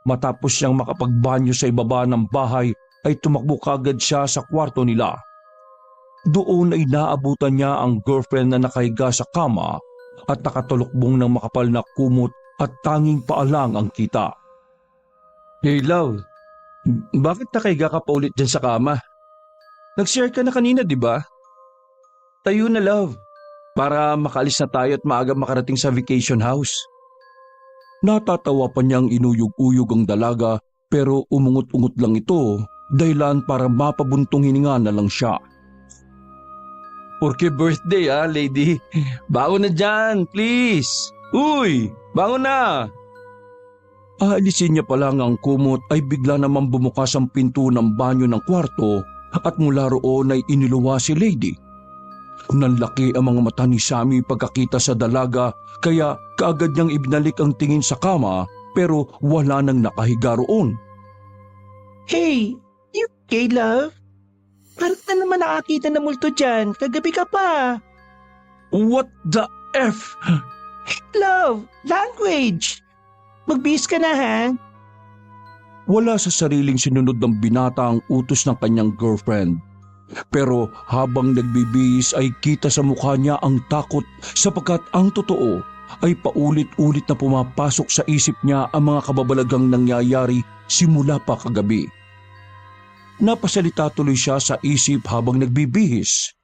Matapos siyang makapagbanyo sa ibaba ng bahay ay tumakbo kagad siya sa kwarto nila. Doon ay naabutan niya ang girlfriend na nakahiga sa kama at nakatulukbong ng makapal na kumot at tanging paalang ang kita. Hey, love. Bakit nakahiga ka pa ulit dyan sa kama? Nag-share ka na kanina, di ba? Tayo na, love. Para makaalis na tayo at maaga makarating sa vacation house. Natatawa pa niyang inuyog-uyog ang dalaga pero umungot-ungot lang ito dahilan para mapabuntong hininga na lang siya. Porque birthday lady. Bangon na dyan, please. Uy, bangon na. Aalisin niya pa lang ang kumot ay bigla namang bumukas ang pinto ng banyo ng kwarto at mula roon ay iniluwa si lady. Nanlaki ang mga mata ni Sammy pagkakita sa dalaga kaya kaagad niyang ibinalik ang tingin sa kama pero wala nang nakahiga roon. Hey, you okay, love? Parang na naman nakakita na multo dyan. Kagabi ka pa. What the F? Love, language. Magbihis ka na, ha? Wala sa sariling sinunod ng binata ang utos ng kanyang girlfriend. Pero habang nagbibihis ay kita sa mukha niya ang takot sapagkat ang totoo ay paulit-ulit na pumapasok sa isip niya ang mga kababalagang nangyayari simula pa kagabi. Napasalita tuloy siya sa isip habang nagbibihis.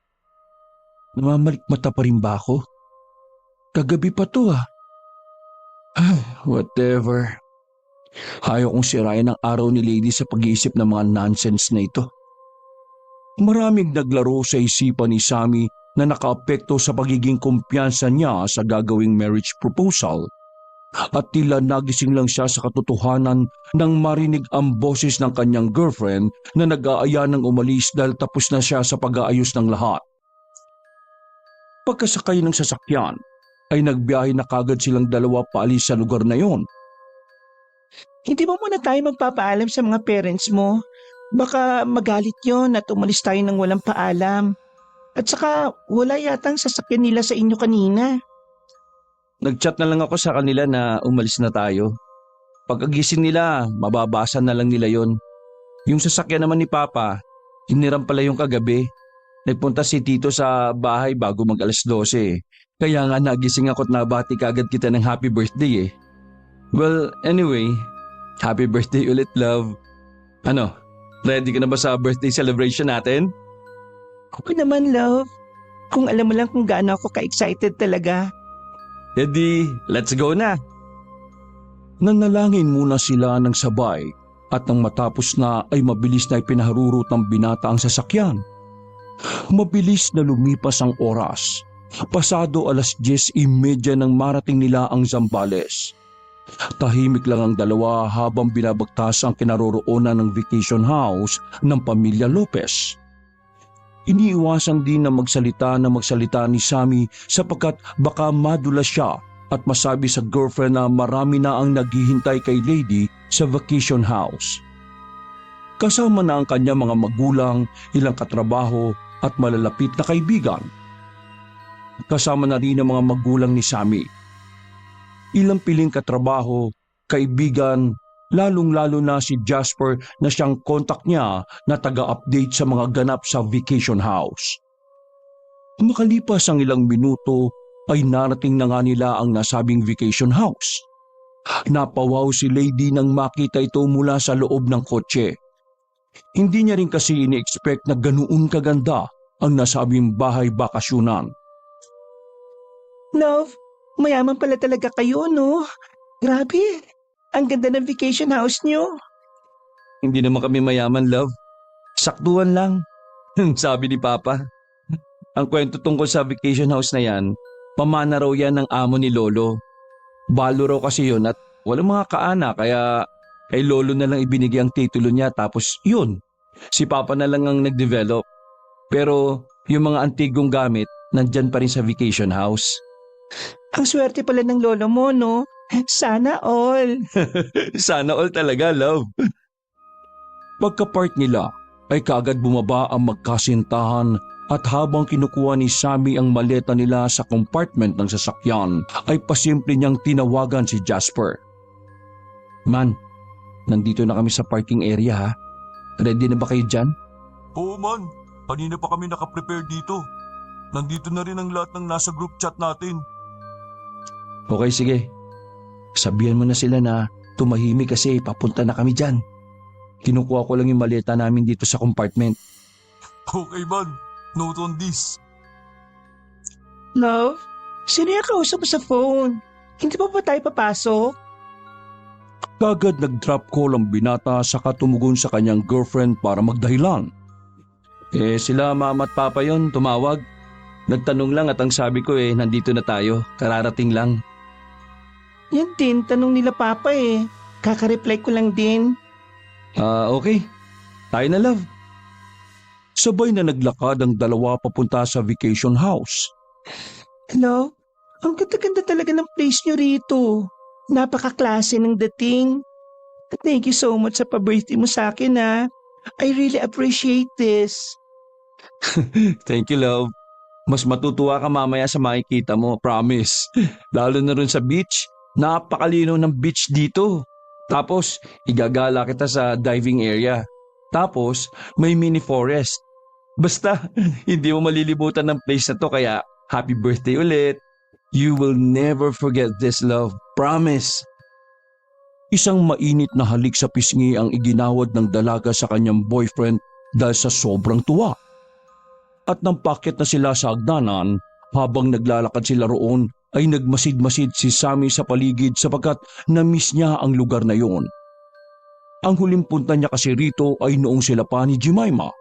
Namamalikmata pa rin ba ako? Kagabi pa to Whatever. Ayaw kong sirayan ang araw ni Lady sa pag-iisip ng mga nonsense na ito. Maraming naglaro sa isipan ni Sammy na nakaapekto sa pagiging kumpiyansa niya sa gagawing marriage proposal. At tila nagising lang siya sa katotohanan nang marinig ang boses ng kanyang girlfriend na nag-aaya ng umalis dahil tapos na siya sa pag-aayos ng lahat. Pagkasakay ng sasakyan, ay nagbiyahe na kagad silang dalawa paalis sa lugar na yon. Hindi ba muna tayo magpapaalam sa mga parents mo? Baka magalit yon at umalis tayo ng walang paalam. At saka wala yatang sasakyan nila sa inyo kanina. Nag-chat na lang ako sa kanila na umalis na tayo. Pagkagising nila, mababasa na lang nila yon. Yung sasakyan naman ni Papa, hiniram pala yung kagabi. Nagpunta si Tito sa bahay bago mag-alas 12. Kaya nga nagising ako at nabati kagad kita ng happy birthday Well, anyway, happy birthday ulit, love. Ano, ready ka na ba sa birthday celebration natin? Ako naman, love. Kung alam mo lang kung gaano ako ka-excited talaga. Edi, let's go na. Nanalangin muna sila ng sabay at nang matapos na ay mabilis na ipinaharurot ng binata ang sasakyan. Mabilis na lumipas ang oras. Pasado alas 10:30 nang marating nila ang Zambales. Tahimik lang ang dalawa habang binabagtas ang kinaroroonan ng vacation house ng pamilya Lopez. Iniiwasan din na magsalita ni Sammy sapagkat baka madulas siya at masabi sa girlfriend na marami na ang naghihintay kay Lady sa vacation house. Kasama na ang kanyang mga magulang, ilang katrabaho at malalapit na kaibigan. Kasama na rin ang mga magulang ni Sammy. Ilang piling katrabaho, kaibigan, lalong-lalo na si Jasper na siyang kontak niya na taga-update sa mga ganap sa vacation house. Makalipas ang ilang minuto ay narating na nga nila ang nasabing vacation house. Napawaw si Lady nang makita ito mula sa loob ng kotse. Hindi niya rin kasi ini-expect na ganoon kaganda ang nasabing bahay bakasyunan. Love, mayaman pala talaga kayo, no? Grabe, ang ganda ng vacation house niyo. Hindi naman kami mayaman, love. Saktuhan lang. Sabi ni Papa. Ang kwento tungkol sa vacation house na yan, pamana raw yan ng amo ni Lolo. Balo raw kasi yun at walang mga kaana kaya kay Lolo na lang ibinigay ang titulo niya tapos yun. Si Papa na lang ang nag-develop. Pero yung mga antigong gamit nandyan pa rin sa vacation house. Ang swerte pala ng lolo mo, no? Sana all. Sana all talaga, love. Pagka-park nila ay kaagad bumaba ang magkasintahan at habang kinukuha ni Sammy ang maleta nila sa compartment ng sasakyan ay pasimple niyang tinawagan si Jasper. Man, nandito na kami sa parking area ha. Ready na ba kayo dyan? Oo man, kanina pa kami nakaprepare dito. Nandito na rin ang lahat ng nasa group chat natin. Okay, sige. Sabihan mo na sila na tumahimik kasi papunta na kami dyan. Kinukuha ko lang yung maleta namin dito sa compartment. Okay man, note on this. Love, sino yung kausap mo sa phone? Hindi pa ba tayo papasok? Kagad nag-drop call ang binata saka tumugon sa kanyang girlfriend para magdahilan. Sila mama at papa yon tumawag. Nagtanong lang at ang sabi ko nandito na tayo, kararating lang. Yan din, tanong nila Papa eh. Kaka-reply ko lang din. Okay. Tayo na, love. Sabay na naglakad ang dalawa papunta sa vacation house. Hello? Ang ganda-ganda talaga ng place nyo rito. Napaka-klase ng dating. Thank you so much sa pa-birthday mo sa akin ha. I really appreciate this. Thank you, love. Mas matutuwa ka mamaya sa makikita mo, promise. Lalo na rin sa beach. Napakalinaw ng beach dito. Tapos, igagala kita sa diving area. Tapos, may mini forest. Basta, hindi mo malilimutan ng place na to kaya happy birthday ulit. You will never forget this, love. Promise. Isang mainit na halik sa pisngi ang iginawad ng dalaga sa kanyang boyfriend dahil sa sobrang tuwa. At nang pakit na sila sa hagdanan, habang naglalakad sila roon, ay nagmasid-masid si Sammy sa paligid sapagkat na-miss niya ang lugar na yon. Ang huling punta niya kasi rito ay noong sila pa ni Jemima.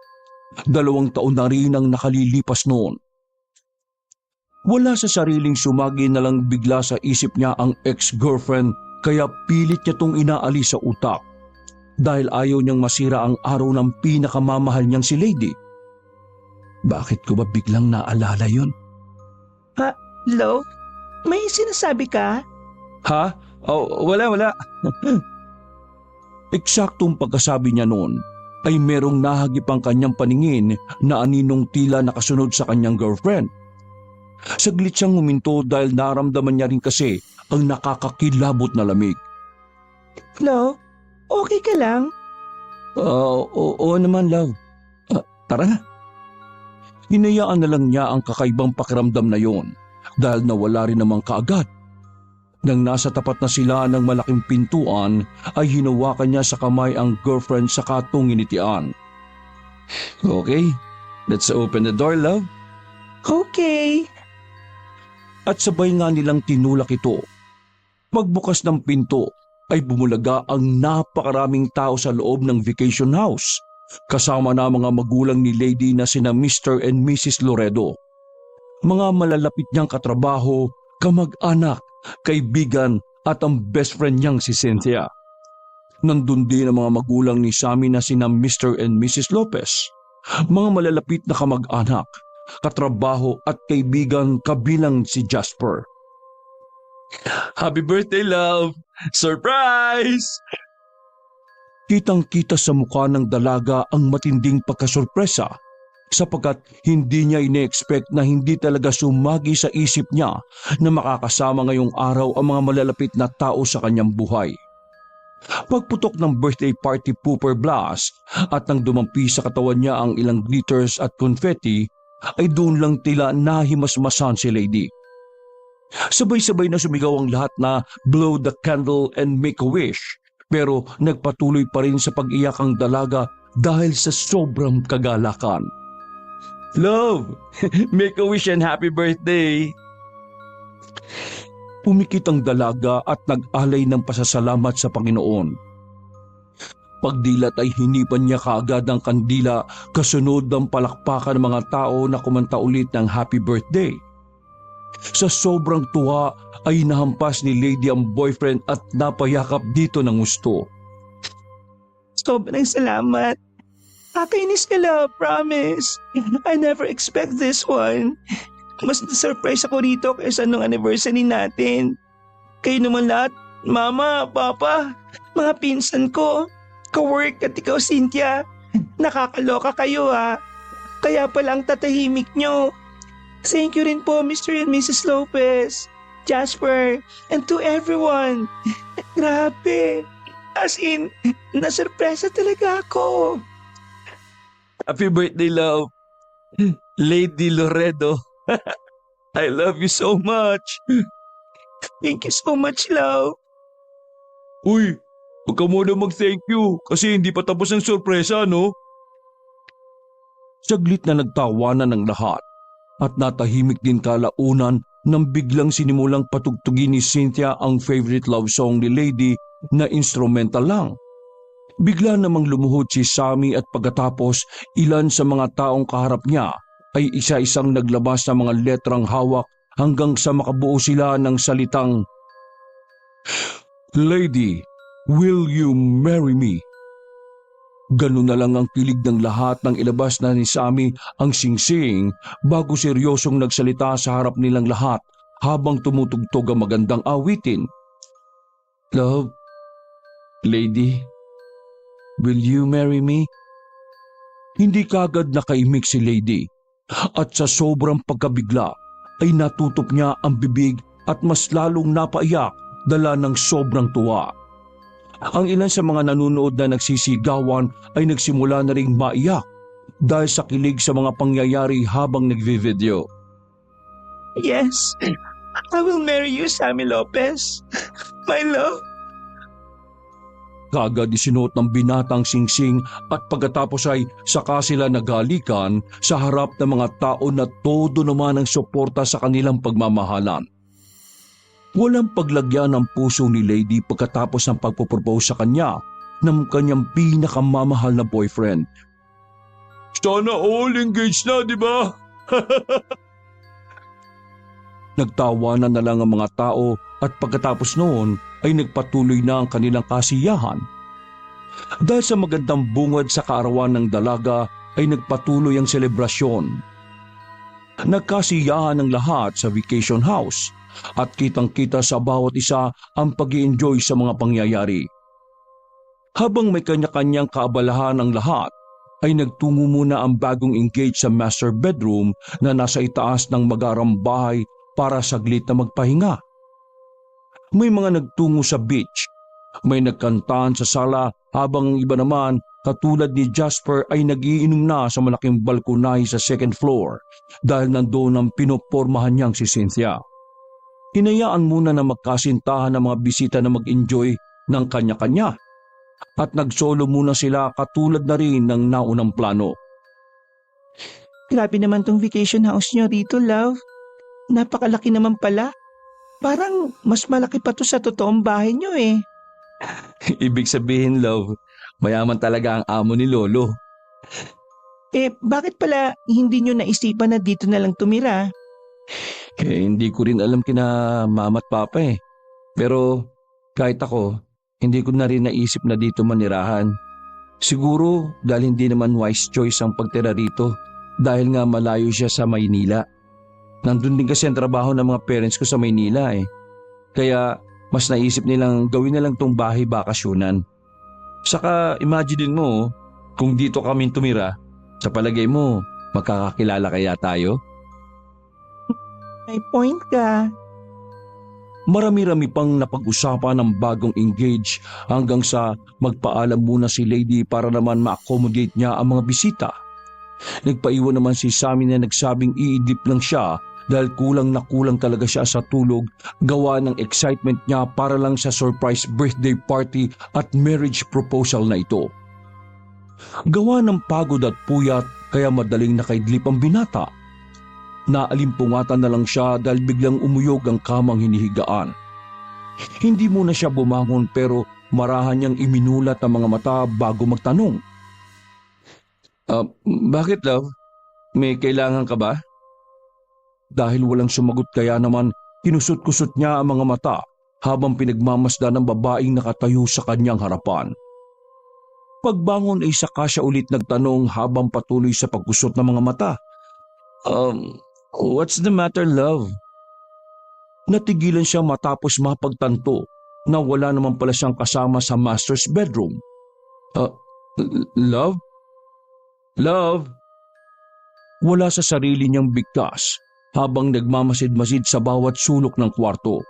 2 taon na rin ang nakalilipas noon. Wala sa sariling sumagi na lang bigla sa isip niya ang ex-girlfriend kaya pilit niya tong inaalis sa utak dahil ayaw niyang masira ang araw ng pinakamamahal niyang si Lady. Bakit ko ba biglang naalala yun? Love, may sinasabi ka? Ha? Oh, wala. Eksaktong pagkasabi niya noon ay merong nahagip ang kanyang paningin na aninong tila nakasunod sa kanyang girlfriend. Saglit siyang huminto dahil naramdaman niya rin kasi ang nakakakilabot na lamig. Love, okay ka lang? Oo naman, love. Tara na. Hinayaan na lang niya ang kakaibang pakiramdam na yon dahil nawala rin namang kaagad. Nang nasa tapat na sila ng malaking pintuan ay hinawakan niya sa kamay ang girlfriend sa katong initian. Okay, let's open the door, love. Okay. At sabay nga nilang tinulak ito. Pagbukas ng pinto ay bumulaga ang napakaraming tao sa loob ng vacation house, kasama na mga magulang ni Lady na sina Mr. and Mrs. Loredo. Mga malalapit niyang katrabaho, kamag-anak, kaibigan at ang best friend niyang si Cynthia. Nandun din ang mga magulang ni Sammy na sina Mr. and Mrs. Lopez, mga malalapit na kamag-anak, katrabaho at kaibigan kabilang si Jasper. Happy birthday, love! Surprise! Kitang-kita sa mukha ng dalaga ang matinding pagkasorpresa sapagkat hindi niya ine-expect na hindi talaga sumagi sa isip niya na makakasama ngayong araw ang mga malalapit na tao sa kanyang buhay. Pagputok ng birthday party pooper blast at nang dumampi sa katawan niya ang ilang glitters at confetti, ay doon lang tila nahimasmasan si Lady. Sabay-sabay na sumigaw ang lahat na blow the candle and make a wish, pero nagpatuloy pa rin sa pag-iyak ang dalaga dahil sa sobrang kagalakan. Love! Make a wish and happy birthday! Pumikit ang dalaga at nag-alay ng pasasalamat sa Panginoon. Pagdilat ay hinipan niya kaagad ang kandila kasunod ng palakpakan ng mga tao na kumanta ulit ng happy birthday. Sa sobrang tuwa ay nahampas ni Lady ang boyfriend at napayakap dito ng gusto. Sobrang salamat. Kakainis ka lang, promise. I never expect this one. Mas na-surprise ako rito kaysa nung anniversary natin. Kayo naman lahat, mama, papa, mga pinsan ko, ka-work at ikaw, Cynthia. Nakakaloka kayo ha. Kaya pala ang tatahimik nyo. Thank you rin po, Mr. and Mrs. Lopez, Jasper, and to everyone. Grabe. As in, nasurpresa talaga ako. Happy birthday, love! Lady Loredo! I love you so much! Thank you so much, love. Uy, huwag ka muna mag-thank you kasi hindi pa tapos ang sorpresa, no? Saglit na nagtawanan ng lahat at natahimik din kalaunan nang biglang sinimulang patugtugin ni Cynthia ang favorite love song ni Lady na instrumental lang. Bigla namang lumuhod si Sammy at pagkatapos ilan sa mga taong kaharap niya ay isa-isang naglabas ng mga letrang hawak hanggang sa makabuo sila ng salitang, "Lady, will you marry me?" Ganun na lang ang kilig ng lahat nang ilabas na ni Sammy ang singsing bago seryosong nagsalita sa harap nilang lahat habang tumutugtog ang magandang awitin. Love, Lady, will you marry me? Hindi kagad nakaimik si Lady at sa sobrang pagkabigla ay natutop niya ang bibig at mas lalong napaiyak dala ng sobrang tuwa. Ang ilan sa mga nanonood na nagsisigawan ay nagsimula na ring maiyak dahil sa kilig sa mga pangyayari habang nagvi-video. Yes, I will marry you, Sammy Lopez. My love. Kaagad isinuot ng binatang singsing at pagkatapos ay saka sila nagalikan sa harap ng mga tao na todo naman ang suporta sa kanilang pagmamahalan. Walang paglagyan ng puso ni Lady pagkatapos ng pagpropose sa kanya ng kanyang pinakamamahal na boyfriend. Sana all engaged na, di ba? Nagtawanan na lang ang mga tao at pagkatapos noon ay nagpatuloy na ang kanilang kasiyahan. Dahil sa magandang bungad sa kaarawan ng dalaga ay nagpatuloy ang selebrasyon. Nagkasiyahan ng lahat sa vacation house at kitang-kita sa bawat isa ang pag-i-enjoy sa mga pangyayari. Habang may kanya-kanyang kaabalahan ang lahat, ay nagtungo muna ang bagong engaged sa master bedroom na nasa itaas ng magarang bahay para saglit na magpahinga. May mga nagtungo sa beach, may nagkantahan sa sala habang iba naman katulad ni Jasper ay nagiinom na sa malaking balkonahe sa second floor dahil nandoon ang pinopormahan niyang si Cynthia. Hinayaan muna na magkasintahan ng mga bisita na mag-enjoy ng kanya-kanya at nagsolo muna sila katulad na rin ng naunang plano. Grabe naman tong vacation house nyo dito, love. Napakalaki naman pala. Parang mas malaki pa to sa totoong bahay nyo eh. Ibig sabihin, love, mayaman talaga ang amo ni Lolo. Bakit pala hindi nyo naisipan na dito na lang tumira? Hindi ko rin alam kina mama at papa eh. Pero kahit ako, hindi ko na rin naisip na dito manirahan. Siguro dahil hindi naman wise choice ang pagtira rito dahil nga malayo siya sa Maynila. Nandun din kasi ang trabaho ng mga parents ko sa Maynila eh. Kaya mas naisip nilang gawin na lang tong bahay bakasyonan. Saka imagine mo, kung dito kami tumira, sa palagay mo, magkakakilala kaya tayo? May point ka. Marami-rami pang napag-usapan ng bagong engage hanggang sa magpaalam muna si Lady para naman ma-accommodate niya ang mga bisita. Nagpaiwan naman si Sammy na nagsabing iidip lang siya dahil kulang na kulang talaga siya sa tulog gawa ng excitement niya para lang sa surprise birthday party at marriage proposal na ito. Gawa ng pagod at puyat kaya madaling nakaidlip ang binata. Naalimpungatan na lang siya dahil biglang umuyog ang kamang hinihigaan. Hindi muna siya bumangon pero marahan niyang iminulat ang mga mata bago magtanong. Bakit love? May kailangan ka ba? Dahil walang sumagot kaya naman kinusot-kusot niya ang mga mata habang pinagmamasdan ng babaeng nakatayo sa kanyang harapan. Pagbangon ay saka siya ulit nagtanong habang patuloy sa pagkusot ng mga mata. What's the matter, love? Natigilan siya matapos mapagtanto na wala naman pala siyang kasama sa master's bedroom. Love? Love? Wala sa sarili niyang bigkas habang nagmamasid-masid sa bawat sulok ng kwarto.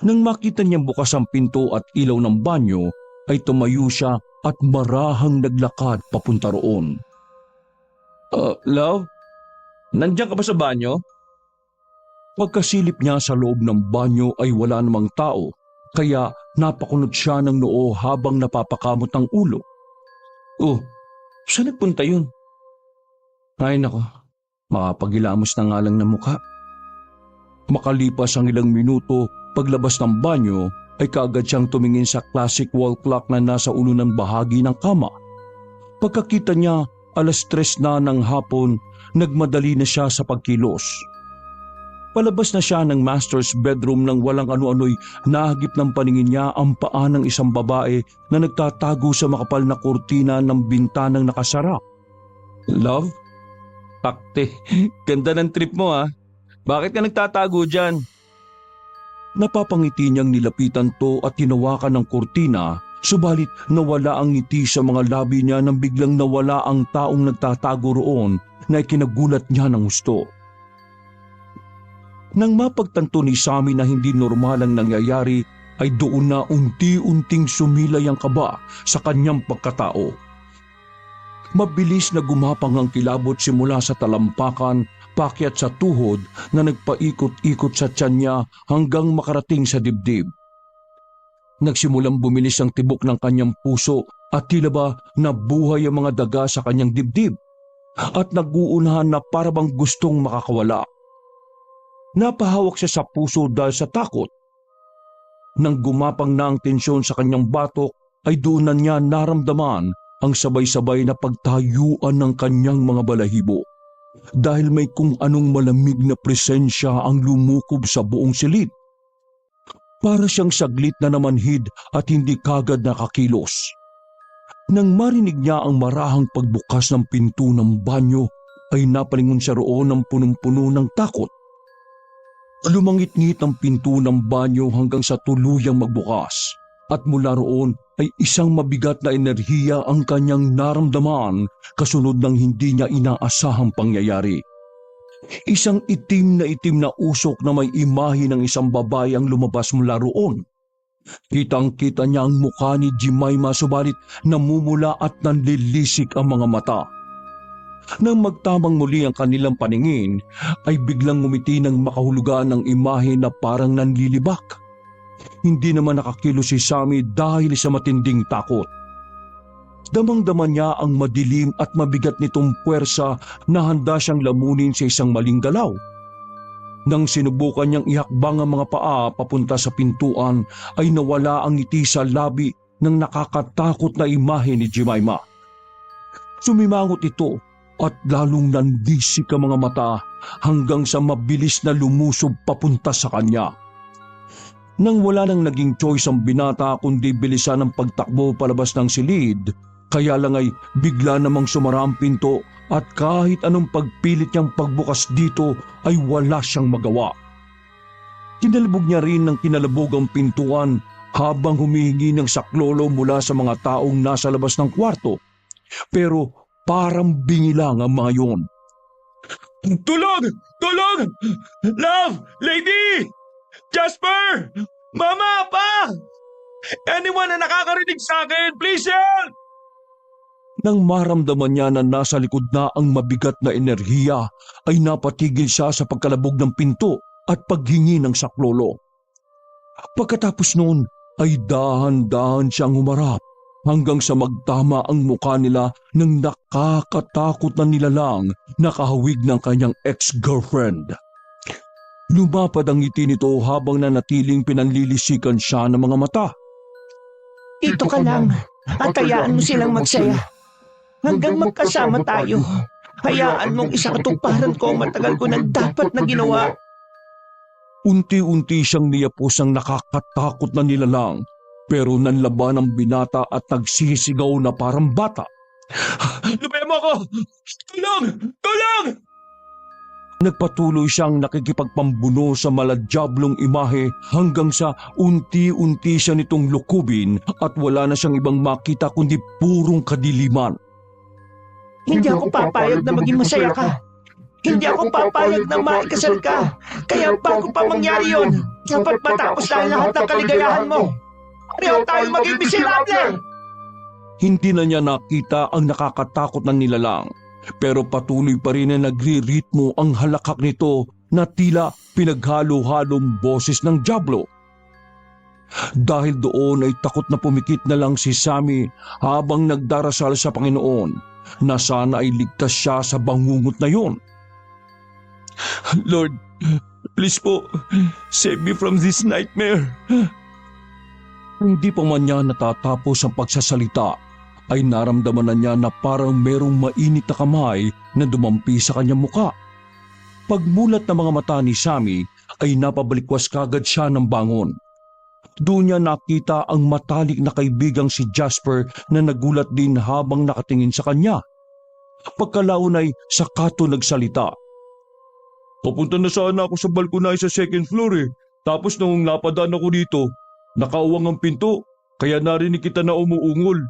Nang makita niyang bukas ang pinto at ilaw ng banyo, ay tumayo siya at marahang naglakad papunta roon. Love? Nandiyan ka ba sa banyo? Pagkasilip niya sa loob ng banyo ay wala namang tao, kaya napakunot siya ng noo habang napapakamot ang ulo. Oh, saan nagpunta yun? Ay nako, makapagilamos na nga lang ng mukha. Makalipas ang ilang minuto, paglabas ng banyo ay kaagad siyang tumingin sa classic wall clock na nasa ulo ng bahagi ng kama. Pagkakita niya, 3:00 na ng hapon, nagmadali na siya sa pagkilos. Palabas na siya ng master's bedroom nang walang ano-ano'y nahagip ng paningin niya ang paa ng isang babae na nagtatago sa makapal na kurtina ng bintanang nakasara. Love? Pakte, ganda ng trip mo ah. Bakit ka nagtatago dyan? Napapangiti niyang nilapitan to at tinawakan ng kurtina, subalit nawala ang ngiti sa mga labi niya nang biglang nawala ang taong nagtatago roon na ikinagulat niya ng gusto. Nang mapagtanto ni Sammy na hindi normal ang nangyayari, ay doon na unti-unting sumilay ang kaba sa kanyang pagkatao. Mabilis na gumapang ang kilabot simula sa talampakan, pakyat sa tuhod na nagpaikot-ikot sa tiyan niya hanggang makarating sa dibdib. Nagsimulang bumilis ang tibok ng kanyang puso at tila ba nabuhay ang mga daga sa kanyang dibdib at naguunahan na parabang gustong makakawala. Napahawak siya sa puso dahil sa takot. Nang gumapang na ang tensyon sa kanyang batok ay doon na niya naramdaman ang sabay-sabay na pagtayuan ng kanyang mga balahibo dahil may kung anong malamig na presensya ang lumukob sa buong silid. Para siyang saglit na namanhid at hindi kagad nakakilos. Nang marinig niya ang marahang pagbukas ng pinto ng banyo ay napalingon siya roon ng punong-puno ng takot. Lumangit-ngit ang pinto ng banyo hanggang sa tuluyang magbukas at mula roon ay isang mabigat na enerhiya ang kanyang naramdaman kasunod ng hindi niya inaasahang pangyayari. Isang itim na usok na may imahe ng isang babae ang lumabas mula roon. Kitang-kita niya ang mukha ni Jemima subalit namumula at nanlilisik ang mga mata. Nang magtamang muli ang kanilang paningin, ay biglang ngumiti ng makahulugan ng imahe na parang nanlilibak. Hindi naman nakakilos si Sammy dahil sa matinding takot. Damang-dama niya ang madilim at mabigat nitong puwersa na handa siyang lamunin sa isang maling galaw. Nang sinubukan niyang ihakbang ang mga paa papunta sa pintuan, ay nawala ang ngiti sa labi ng nakakatakot na imahe ni Jemima. Sumimangot ito at lalong nandisik ang mga mata hanggang sa mabilis na lumusob papunta sa kanya. Nang wala nang naging choice ang binata kundi bilisan ang pagtakbo palabas ng silid, kaya lang ay bigla namang sumara ang pinto at kahit anong pagpilit niyang pagbukas dito ay wala siyang magawa. Kinalabog niya rin ng kinalabog ang pintuan habang humihingi ng saklolo mula sa mga taong nasa labas ng kwarto. Pero parang bingi lang ang mga yun. Tulong! Tulong! Love! Lady! Jasper! Mama! Pa! Anyone na nakakarinig sa akin, please help! Nang maramdaman niya na nasa likod na ang mabigat na enerhiya, ay napatigil siya sa pagkalabog ng pinto at paghingi ng saklolo. Pagkatapos noon ay dahan-dahan siyang humarap hanggang sa magtama ang mukha nila ng nakakatakot na nilalang na kahawig ng kanyang ex-girlfriend. Lumapad ang ngiti nito habang nanatiling pinanlilisikan siya ng mga mata. Ito ka lang at hayaan mo silang magsaya. Hanggang magkasama tayo. Hayaan mong isakatuparan ko ang matagal ko nang dapat na ginawa. Unti-unti siyang niyapos ang nakakatakot na nilalang, pero nanlaban ang binata at nagsisigaw na parang bata. Lubayan mo ako! Tulong! Tulong! Nagpatuloy siyang nakikipagpambuno sa maladyablong imahe hanggang sa unti-unti siya nitong lukubin at wala na siyang ibang makita kundi purong kadiliman. Hindi ako papayag na maging masaya ka. Hindi ako papayag na maikasal ka. Kaya bago pa mangyari yon, dapat matapos na ang lahat ng kaligayahan mo. Pareho tayo maging miserable! Hindi na niya nakita ang nakakatakot na nilalang, pero patuloy pa rin na nagriritmo ang halakak nito na tila pinaghalo-halong boses ng dyablo. Dahil doon ay takot na pumikit na lang si Sammy habang nagdarasal sa Panginoon na sana ay ligtas siya sa bangungot na yon. Lord, please po, save me from this nightmare. Hindi pa man niya natatapos ang pagsasalita ay naramdaman na niya na parang merong mainit na kamay na dumampi sa kanyang muka. Pagmulat ng mga mata ni Sammy ay napabalikwas kagad siya ng bangon. Doon niya nakita ang matalik na kaibigang si Jasper na nagulat din habang nakatingin sa kanya. Pagkalaon ay saka to nagsalita. Papunta na sana ako sa balkonay sa second floor eh. Tapos nung napadaan ako dito, nakauwang ang pinto, kaya narinig kita na umuungol.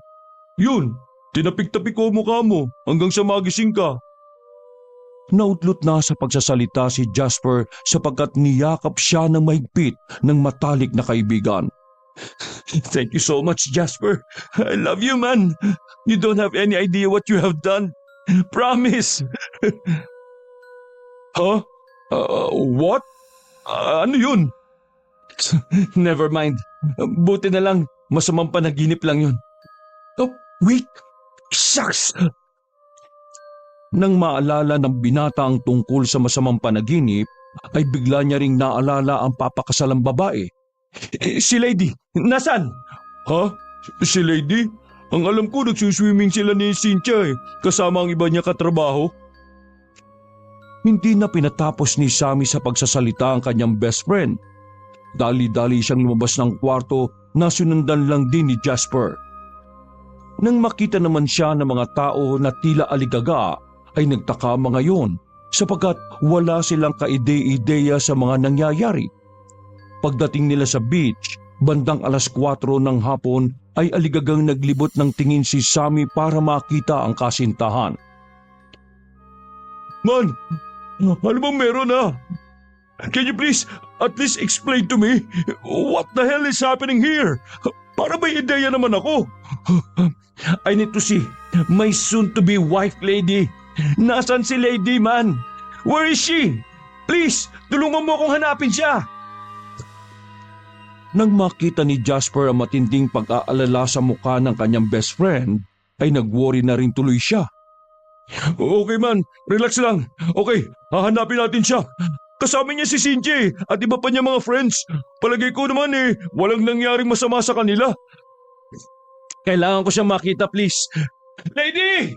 Yun, tinapik-tapik ko ang mukha mo hanggang sa magising ka. Naudlot na sa pagsasalita si Jasper sapagkat niyakap siya ng mahigpit ng matalik na kaibigan. Thank you so much, Jasper. I love you, man. You don't have any idea what you have done. Promise. Huh? What? Ano yun? Never mind. Buti na lang, masamang panaginip lang yun. Oh, wait! Shucks! Nang maalala ng binata ang tungkol sa masamang panaginip, ay bigla niya ring naalala ang papakasalang babae. Si Lady, nasan? Ha? Si Lady? Ang alam ko nagsuswimming sila ni Cynthia kasama ang iba niya katrabaho. Hindi na pinatapos ni Sammy sa pagsasalita ang kanyang best friend. Dali-dali siyang lumabas ng kwarto na sinundan lang din ni Jasper. Nang makita naman siya ng mga tao na tila aligaga, ay nagtaka mga yon sapagkat wala silang kaide-ideya sa mga nangyayari. Pagdating nila sa beach, bandang 4:00 ng hapon ay aligagang naglibot ng tingin si Sammy para makita ang kasintahan. Man, ano bang meron Can you please at least explain to me what the hell is happening here? Para may ideya naman ako. I need to see my soon-to-be wife, Lady. Nasaan si Lady, man? Where is she? Please, tulungan mo akong hanapin siya. Nang makita ni Jasper ang matinding pag-aalala sa mukha ng kanyang best friend, ay nag-worry na rin tuloy siya. Okay man, relax lang. Okay, hahanapin natin siya. Kasama niya si Cynthia at iba pa niya mga friends. Palagay ko naman walang nangyaring masama sa kanila. Kailangan ko siyang makita, please. Lady!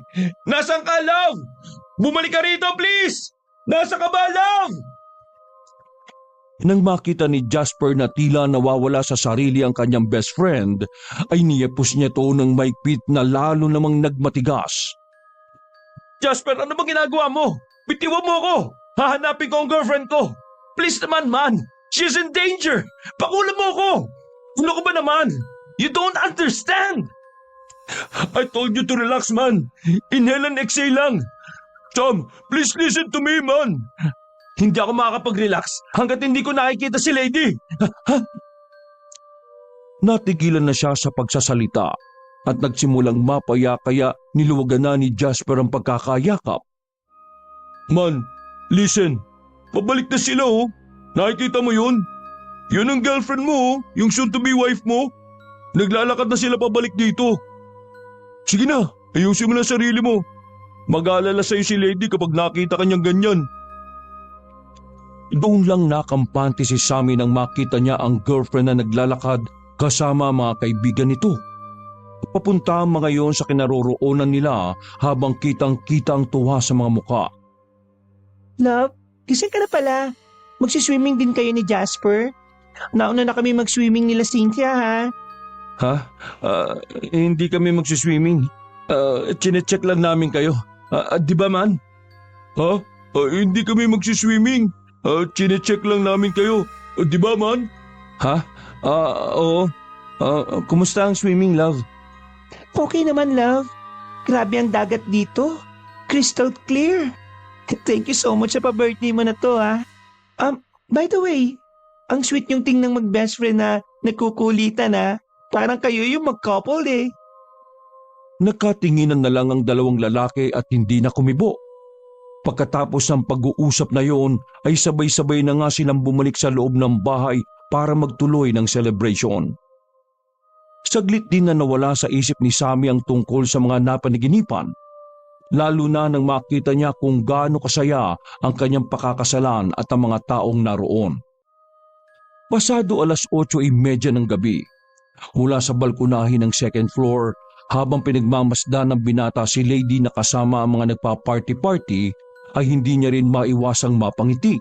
Nasaan ka, love? Bumalik ka rito, please! Nasa ka ba, love? Nang makita ni Jasper na tila nawawala sa sarili ang kanyang best friend, ay niyapos niya to ng maigpit na lalo namang nagmatigas. Jasper, ano bang ginagawa mo? Bitiwan mo ako! Hahanapin ko ang girlfriend ko! Please naman, man! She's in danger! Pakulan mo ako! Ano ka ba naman? You don't understand! I told you to relax, man. Inhale and exhale lang. Tom, please listen to me, man. Hindi ako makakapag-relax hanggat hindi ko nakikita si Lady. Natigilan na siya sa pagsasalita at nagsimulang mapaya kaya niluwagan na ni Jasper ang pagkakayakap. Man, listen. Pabalik na sila, oh. Nakikita mo yun? Yun ang girlfriend mo, oh. Yung soon-to-be wife mo. Naglalakad na sila pabalik dito. Sige na, ayusin mo na sarili mo. Mag-aalala sa'yo si Lady kapag nakita kanyang ganyan. Doon lang nakampante si Sammy nang makita niya ang girlfriend na naglalakad kasama ang mga kaibigan nito. Papunta ang mga yon sa kinaroroonan nila habang kitang-kita ang tuwa sa mga muka. Love, gising ka na pala. Magsiswimming din kayo ni Jasper. Nauna na kami mag-swimming nila Cynthia, ha? Ha? Hindi kami magsiswimming. Chinecheck lang namin kayo. Di ba, man? Ha? Hindi kami magsiswimming. Chinecheck lang namin kayo. Di ba, man? Ha? Oo. Kumusta ang swimming, love? Okay naman, love. Grabe ang dagat dito. Crystal clear. Thank you so much sa pa-birthday mo na to, ha? By the way, ang sweet yung tingnan mag-best friend na nagkukulitan, ha? Parang kayo yung mag-couple, eh. Nagkatinginan na lang ang dalawang lalaki at hindi na kumibo. Pagkatapos ng pag-uusap na yon ay sabay-sabay na nga silang bumalik sa loob ng bahay para magtuloy ng celebration. Saglit din na nawala sa isip ni Sammy ang tungkol sa mga napanaginipan, lalo na nang makita niya kung gaano kasaya ang kanyang pakakasalan at ang mga taong naroon. Pasado 8:30 ng gabi, mula sa balkonahe ng second floor, habang pinagmamasdan ng binata si Lady na kasama ang mga nagpa-party-party, ay hindi niya rin maiwasang mapangiti.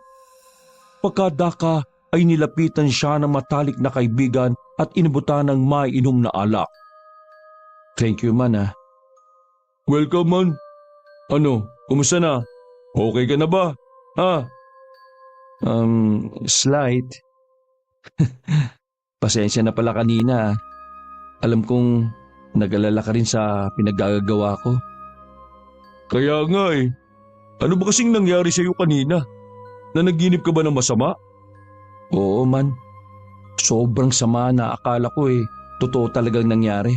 Pagkadaka ay nilapitan siya ng matalik na kaibigan at inibutan ng maiinom na alak. Thank you, man, ah. Welcome, man. Ano, kumusta na? Okay ka na ba? Ha? Slight. Pasensya na pala kanina. Alam kong nag-alala ka rin sa pinagagawa ko. Kaya nga eh. Ano ba kasing nangyari sa'yo kanina? Nanaginip ka ba ng masama? Oo, man. Sobrang sama na akala ko eh. Totoo talagang nangyari.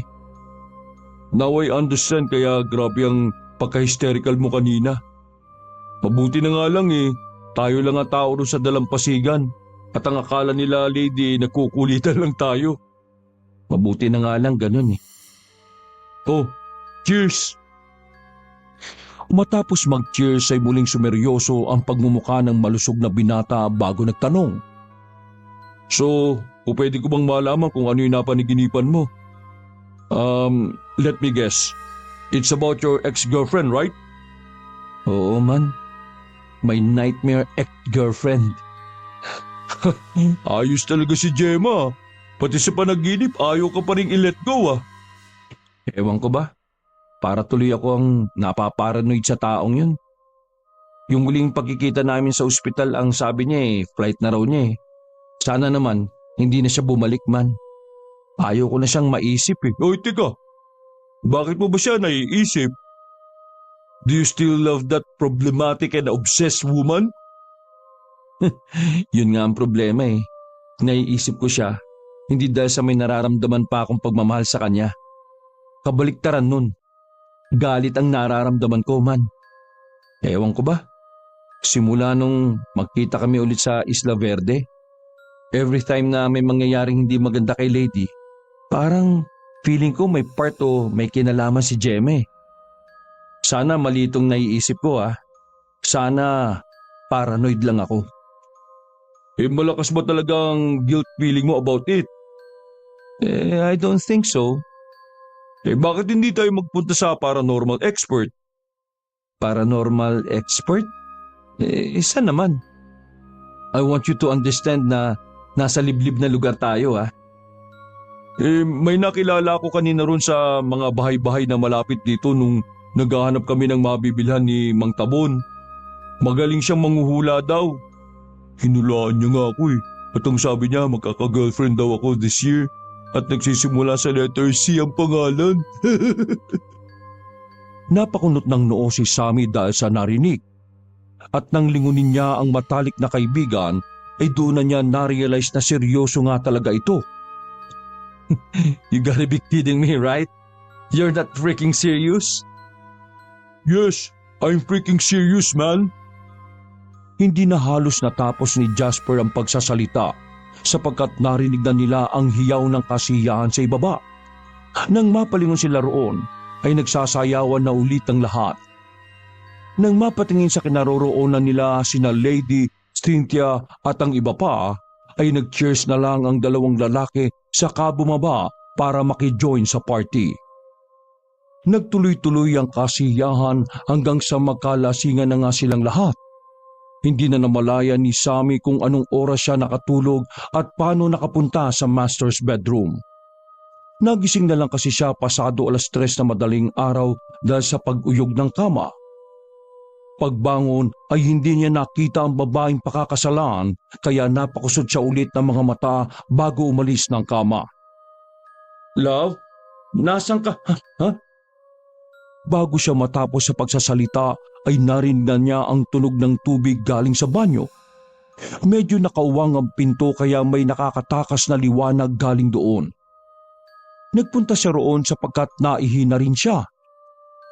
Now I understand kaya grabe ang pagka-hysterical mo kanina. Mabuti na nga lang eh. Tayo lang ang tao doon sa dalampasigan. At ang akala nila, Lady, nagkukulitan lang tayo. Mabuti na nga lang ganun eh. Oh, cheers! Matapos mag-cheers ay muling sumeryoso ang pagmumukha ng malusog na binata bago nagtanong. So, pwede ko bang malaman kung ano yung napaniginipan mo? Let me guess. It's about your ex-girlfriend, right? Oo, man. My nightmare ex-girlfriend. Ayos talaga si Gemma. Pati sa panaginip, ayaw ka pa rin i-let go, ah. Ewan ko ba? Para tuloy ako ang napaparanoid sa taong yun. Yung muling pagkikita namin sa ospital, ang sabi niya flight na raw niya eh. Sana naman, hindi na siya bumalik, man. Ayaw ko na siyang maisip eh. Oy, teka. Bakit mo ba siya naiisip? Do you still love that problematic and obsessed woman? Yun nga ang problema eh. Naiisip ko siya, hindi dahil sa may nararamdaman pa akong pagmamahal sa kanya. Kabaliktaran nun. Galit ang nararamdaman ko, man. Ewan ko ba? Simula nung magkita kami ulit sa Isla Verde, every time na may mangyayaring hindi maganda kay Lady, parang feeling ko may part o may kinalaman si Jeme. Sana mali itong naiisip ko, ah. Sana paranoid lang ako. Malakas ba talaga ang guilt feeling mo about it? I don't think so. Bakit hindi tayo magpunta sa paranormal expert? Paranormal expert? Isa naman. I want you to understand na nasa liblib na lugar tayo ha. May nakilala ko kanina ron sa mga bahay-bahay na malapit dito nung naghahanap kami ng mabibilhan ni Mang Tabon. Magaling siyang manghuhula daw. Hinulaan niya nga ako At ang sabi niya magkaka-girlfriend daw ako this year at nagsisimula sa letter C ang pangalan. Napakunot ng noo si Sammy dahil sa narinig. At nang lingunin niya ang matalik na kaibigan, ay doon na niya na-realize na seryoso nga talaga ito. You gotta be kidding me, right? You're not freaking serious? Yes, I'm freaking serious, man. Hindi na halos natapos ni Jasper ang pagsasalita sapagkat narinig na nila ang hiyaw ng kasiyahan sa ibaba. Nang mapalingon sila roon, ay nagsasayawan na ulit ang lahat. Nang mapatingin sa kinaroroonan nila sina Lady, Cynthia at ang iba pa, ay nag-cheers na lang ang dalawang lalaki saka bumaba para makijoin sa party. Nagtuloy-tuloy ang kasiyahan hanggang sa magkalasingan na nga silang lahat. Hindi na namalaya ni Sammy kung anong oras siya nakatulog at paano nakapunta sa master's bedroom. Nagising na lang kasi siya pasado 3:00 na madaling araw dahil sa pag-uyog ng kama. Pagbangon ay hindi niya nakita ang babaeng pakakasalan kaya napakusod siya ulit ng mga mata bago umalis ng kama. Love? Nasaan ka? Ha? Bago siya matapos sa pagsasalita ay narinig na niya ang tunog ng tubig galing sa banyo. Medyo nakauwang ang pinto kaya may nakakatakas na liwanag galing doon. Nagpunta siya roon sapagkat naihina rin siya.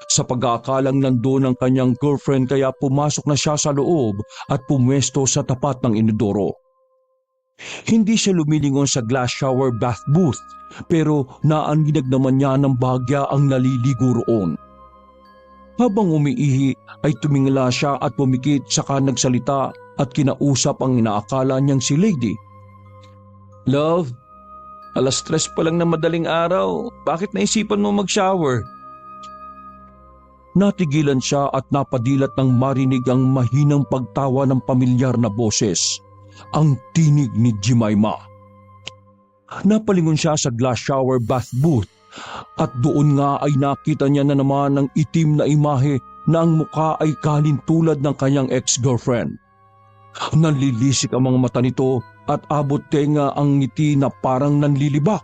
Sa pag-aakalang nandoon ang kanyang girlfriend kaya pumasok na siya sa loob at pumwesto sa tapat ng inodoro. Hindi siya lumilingon sa glass shower bath booth pero naanginag naman niya ng bahagya ang naliligo roon. Habang umiihi ay tumingala siya at pumikit saka nagsalita at kinausap ang inaakala niyang si Lady. Love, 3:00 pa lang na madaling araw. Bakit naisipan mo mag-shower? Natigilan siya at napadilat ng marinig ang mahinang pagtawa ng pamilyar na boses. Ang tinig ni Jemima. Napalingon siya sa glass shower bath booth at doon nga ay nakita niya na naman ang itim na imahe na ang mukha ay kalintulad ng kanyang ex-girlfriend. Nanlilisik ang mga mata nito at abot tenga ang ngiti na parang nanlilibak.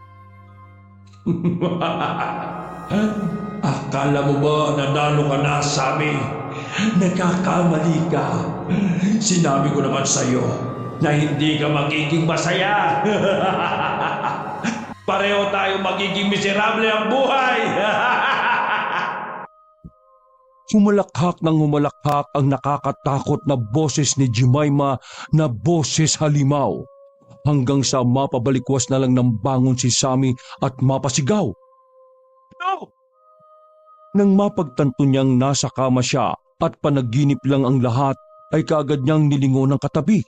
Akala mo ba nanalo ka na, Sammy? Nagkakamali ka. Sinabi ko naman sa'yo na hindi ka magiging masaya. Pareho tayo magiging miserable ang buhay. Humalakhak ng humalakhak ang nakakatakot na boses ni Jemima na boses halimaw. Hanggang sa mapabalikwas na lang ng bangon si Sammy at mapasigaw. No! Nang mapagtanto niyang nasa kama siya at panaginip lang ang lahat, ay kaagad niyang nilingon ng katabi.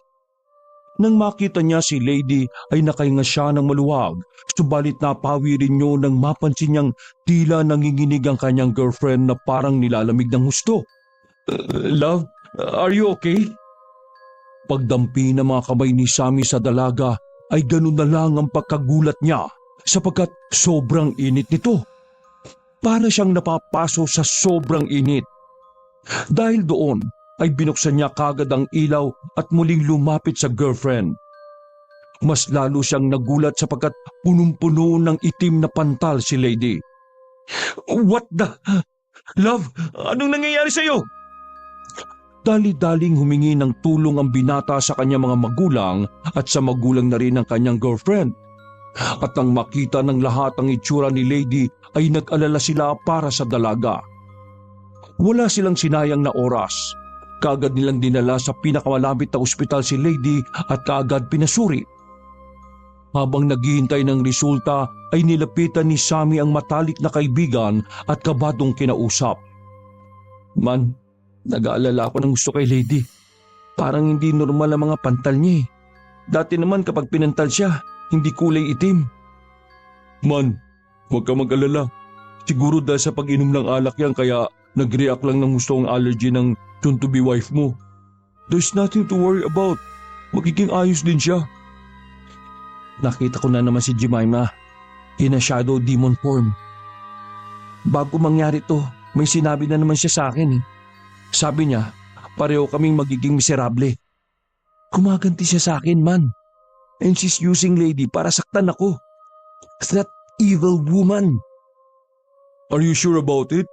Nang makita niya si Lady ay nakahinga siya ng maluwag, subalit napawi rin niyo nang mapansin niyang tila nanginginig ang kanyang girlfriend na parang nilalamig ng husto. Love, are you okay? Pagdampi ng mga kamay ni Sammy sa dalaga ay ganun na lang ang pagkagulat niya sapagkat sobrang init nito. Para siyang napapaso sa sobrang init. Dahil doon ay binuksan niya kagad ang ilaw at muling lumapit sa girlfriend. Mas lalo siyang nagulat sapagkat punong-puno ng itim na pantal si Lady. What the? Love, anong nangyayari sa'yo? Dali-daling humingi ng tulong ang binata sa kanyang mga magulang at sa magulang na rin ng kanyang girlfriend. At nang makita ng lahat ang itsura ni Lady ay nag-alala sila para sa dalaga. Wala silang sinayang na oras. Kaagad nilang dinala sa pinakamalapit na ospital si Lady at kaagad pinasuri. Habang naghihintay ng resulta ay nilapitan ni Sammy ang matalik na kaibigan at kabadong kinausap. Man, nag-aalala ako ng gusto kay Lady. Parang hindi normal ang mga pantal niya. Dati naman kapag pinantal siya, hindi kulay itim. Man, huwag ka mag-alala. Siguro dahil sa pag-inom ng alak yan kaya nag-react lang ng gusto ang allergy ng soon-to-be wife mo. There's nothing to worry about. magiging ayos din siya. Nakita ko na naman si Jemima in a shadow demon form. Bago mangyari to, may sinabi na naman siya sa akin. Sabi niya, pareho kaming magiging miserable. Kumaganti siya sa akin, man. And she's using Lady para saktan ako. That evil woman. Are you sure about it?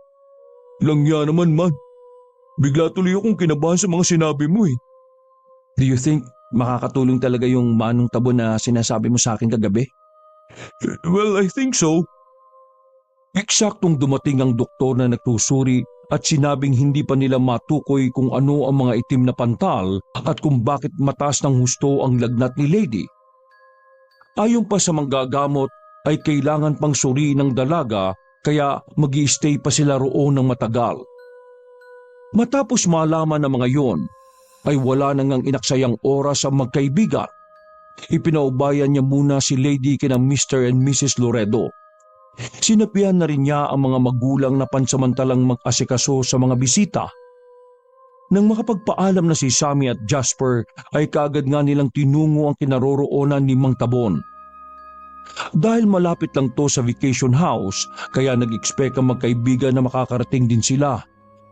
Langya naman, man. Bigla tuloy akong kinabahan sa mga sinabi mo eh. Do you think makakatulong talaga yung manong tabo na sinasabi mo sa akin kagabi? Well, I think so. Eksaktong dumating ang doktor na nagtusuri at sinabing hindi pa nila matukoy kung ano ang mga itim na pantal at kung bakit mataas ng husto ang lagnat ni Lady. Ayon pa sa manggagamot ay kailangan pang suriin ng dalaga kaya mag-i-stay pa sila roon ng matagal. Matapos malaman ng mga yon, ay wala nang ang inaksayang oras ang magkaibigan. Ipinaubayan niya muna si Lady kina Mr. and Mrs. Loredo. Sinabihan na rin niya ang mga magulang na pansamantalang mag-asikaso sa mga bisita. Nang makapagpaalam na si Sammy at Jasper ay kaagad nga nilang tinungo ang kinaroroonan ni Mang Tabon. Dahil malapit lang to sa vacation house kaya nag-expect ang magkaibigan na makakarating din sila.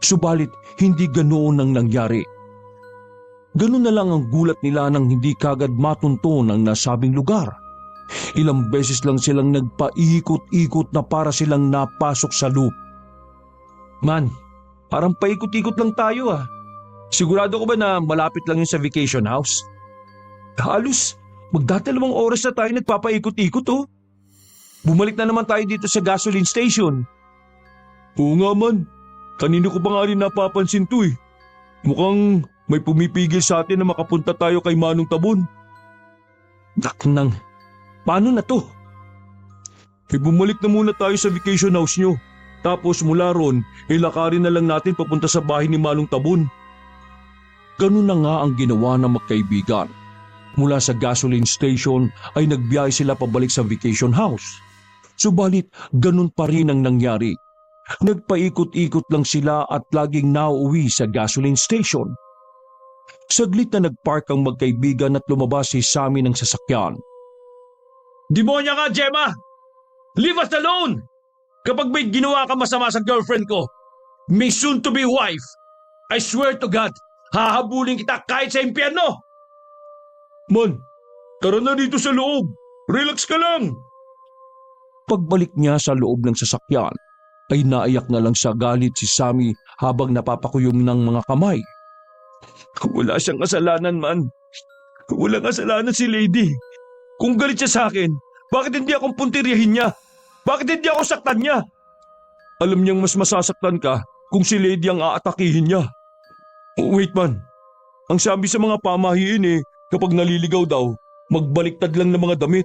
Subalit hindi ganoon ang nangyari. Ganun na lang ang gulat nila nang hindi kagad matunton ang nasabing lugar. Ilang beses lang silang nagpaikot-ikot na para silang napasok sa loop. Man, parang paikot-ikot lang tayo ah. Sigurado ko ba na malapit lang yun sa vacation house? Halos magdadalawang oras na tayo nagpapaikot-ikot oh. Bumalik na naman tayo dito sa gasoline station. Oo nga, man. Kanino ko pa nga rin napapansin to eh. Mukhang may pumipigil sa atin na makapunta tayo kay Manong Tabon. Daknang, paano na to? Bumalik na muna tayo sa vacation house nyo. Tapos mula ron, ilakarin na lang natin papunta sa bahay ni Manong Tabon. Ganun na nga ang ginawa ng magkaibigan. Mula sa gasoline station ay nagbiyahe sila pabalik sa vacation house. Subalit, ganun pa rin ang nangyari. Nagpaikot-ikot lang sila at laging nauuwi sa gasoline station. Saglit na nagpark ang magkaibigan at lumabas si Sammy ng sasakyan. Demonya ka, Gemma! Leave us alone! Kapag may ginawa ka masama sa girlfriend ko, may soon-to-be wife, I swear to God, hahabulin kita kahit sa impyerno! Man, tara na dito sa loob. Relax ka lang. Pagbalik niya sa loob ng sasakyan, ay naiyak na lang sa galit si Sammy habang napapakuyom ng mga kamay. Wala siyang kasalanan, man. Walang kasalanan si Lady. Kung galit siya sa akin, bakit hindi akong puntiryahin niya? Bakit hindi ako saktan niya? Alam niyang mas masasaktan ka kung si Lady ang aatakihin niya. Oh, wait, man. Ang sabi sa mga pamahiin kapag naliligaw daw, magbaliktad lang ng mga damit.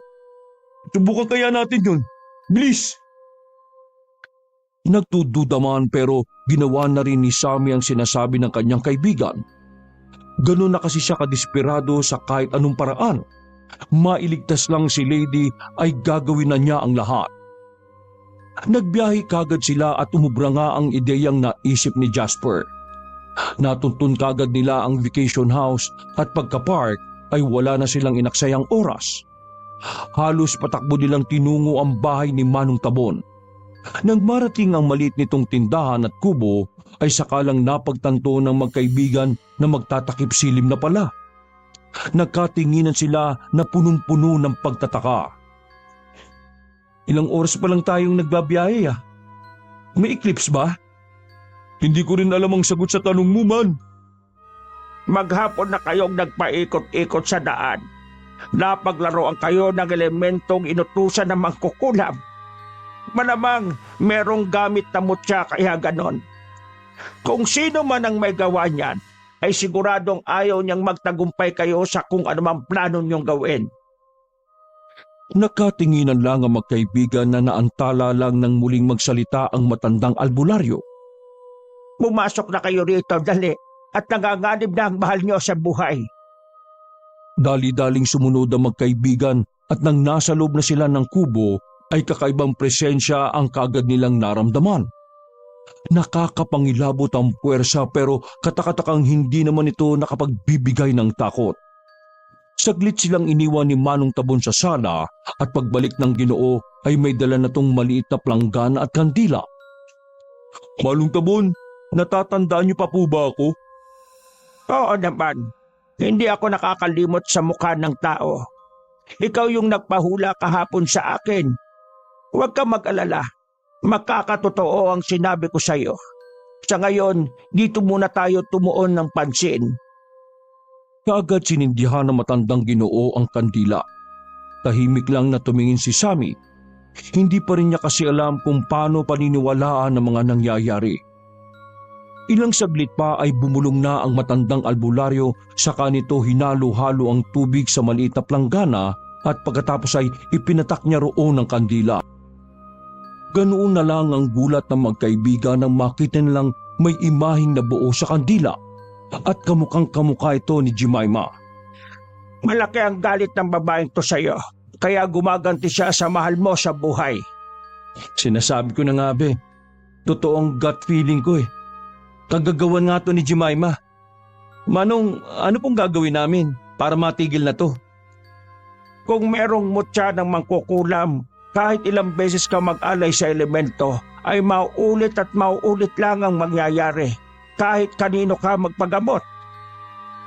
Subukan kaya natin yun. Bilis! Nagdududa man pero ginawa na rin ni Sammy ang sinasabi ng kanyang kaibigan. Ganun na kasi siya kadesperado sa kahit anong paraan. Mailigtas lang si Lady ay gagawin na niya ang lahat. Nagbiyahe kagad sila at umubra nga ang ideyang naisip ni Jasper. Natuntun kagad nila ang vacation house at pagka-park ay wala na silang inaksayang oras. Halos patakbo nilang tinungo ang bahay ni Manong Tabon. Nang marating ang maliit nitong tindahan at kubo, ay sakalang napagtanto ng magkaibigan na magtatakip silim na pala. Nagkatinginan sila na punong-puno ng pagtataka. Ilang oras pa lang tayong nagbabiyahe ah. May eclipse ba? Hindi ko rin alam ang sagot sa tanong mo, man. Maghapon na kayong nagpaikot-ikot sa daan. Napaglaroan kayo ng elementong inutusan ng mangkukulam. Malamang merong gamit na mutya kaya ganon. Kung sino man ang may gawa niyan, ay siguradong ayaw niyang magtagumpay kayo sa kung anumang plano niyong gawin. Nakatinginan lang ang magkaibigan na naantala lang ng muling magsalita ang matandang albularyo. Pumasok na kayo rito, dali, at nanganganib na ang mahal niyo sa buhay. Dali-daling sumunod ang magkaibigan at nang nasa loob na sila ng kubo, ay kakaibang presensya ang kagad nilang naramdaman. Nakakapangilabot ang puwersa pero katakatakang hindi naman ito nakapagbibigay ng takot. Saglit silang iniwan ni Manong Tabon sa sala at pagbalik ng Ginoo ay may dala na tong maliit na planggana at kandila. Manong Tabon, natatandaan niyo pa po ba ako? Oo naman, hindi ako nakakalimot sa mukha ng tao. Ikaw yung nagpahula kahapon sa akin. Huwag ka mag-alala, makakatotoo ang sinabi ko sa iyo. Sa ngayon, dito muna tayo tumuon ng pansin. Kaagad sinindihan ng matandang Ginoo ang kandila. Tahimik lang na tumingin si Sammy. Hindi pa rin niya kasi alam kung paano paniniwalaan ang mga nangyayari. Ilang saglit pa ay bumulong na ang matandang albularyo, saka nito hinalo-halo ang tubig sa maliit na planggana at pagkatapos ay ipinatak niya roon ang kandila. Ganoon na lang ang gulat ng magkaibigan nang makita nilang may imaheng nabuo sa kandila at kamukhang kamukha ito ni Jemima. Malaki ang galit ng babaeng to sa iyo, kaya gumaganti siya sa mahal mo sa buhay. Sinasabi ko na nga be, totoong gut feeling ko eh. Kagagawan nga to ni Jemima. Manong, ano pong gagawin namin para matigil na to? Kung merong mutya ng mangkukulam, kahit ilang beses ka mag-alay sa elemento, ay mauulit at mauulit lang ang mangyayari, kahit kanino ka magpagamot.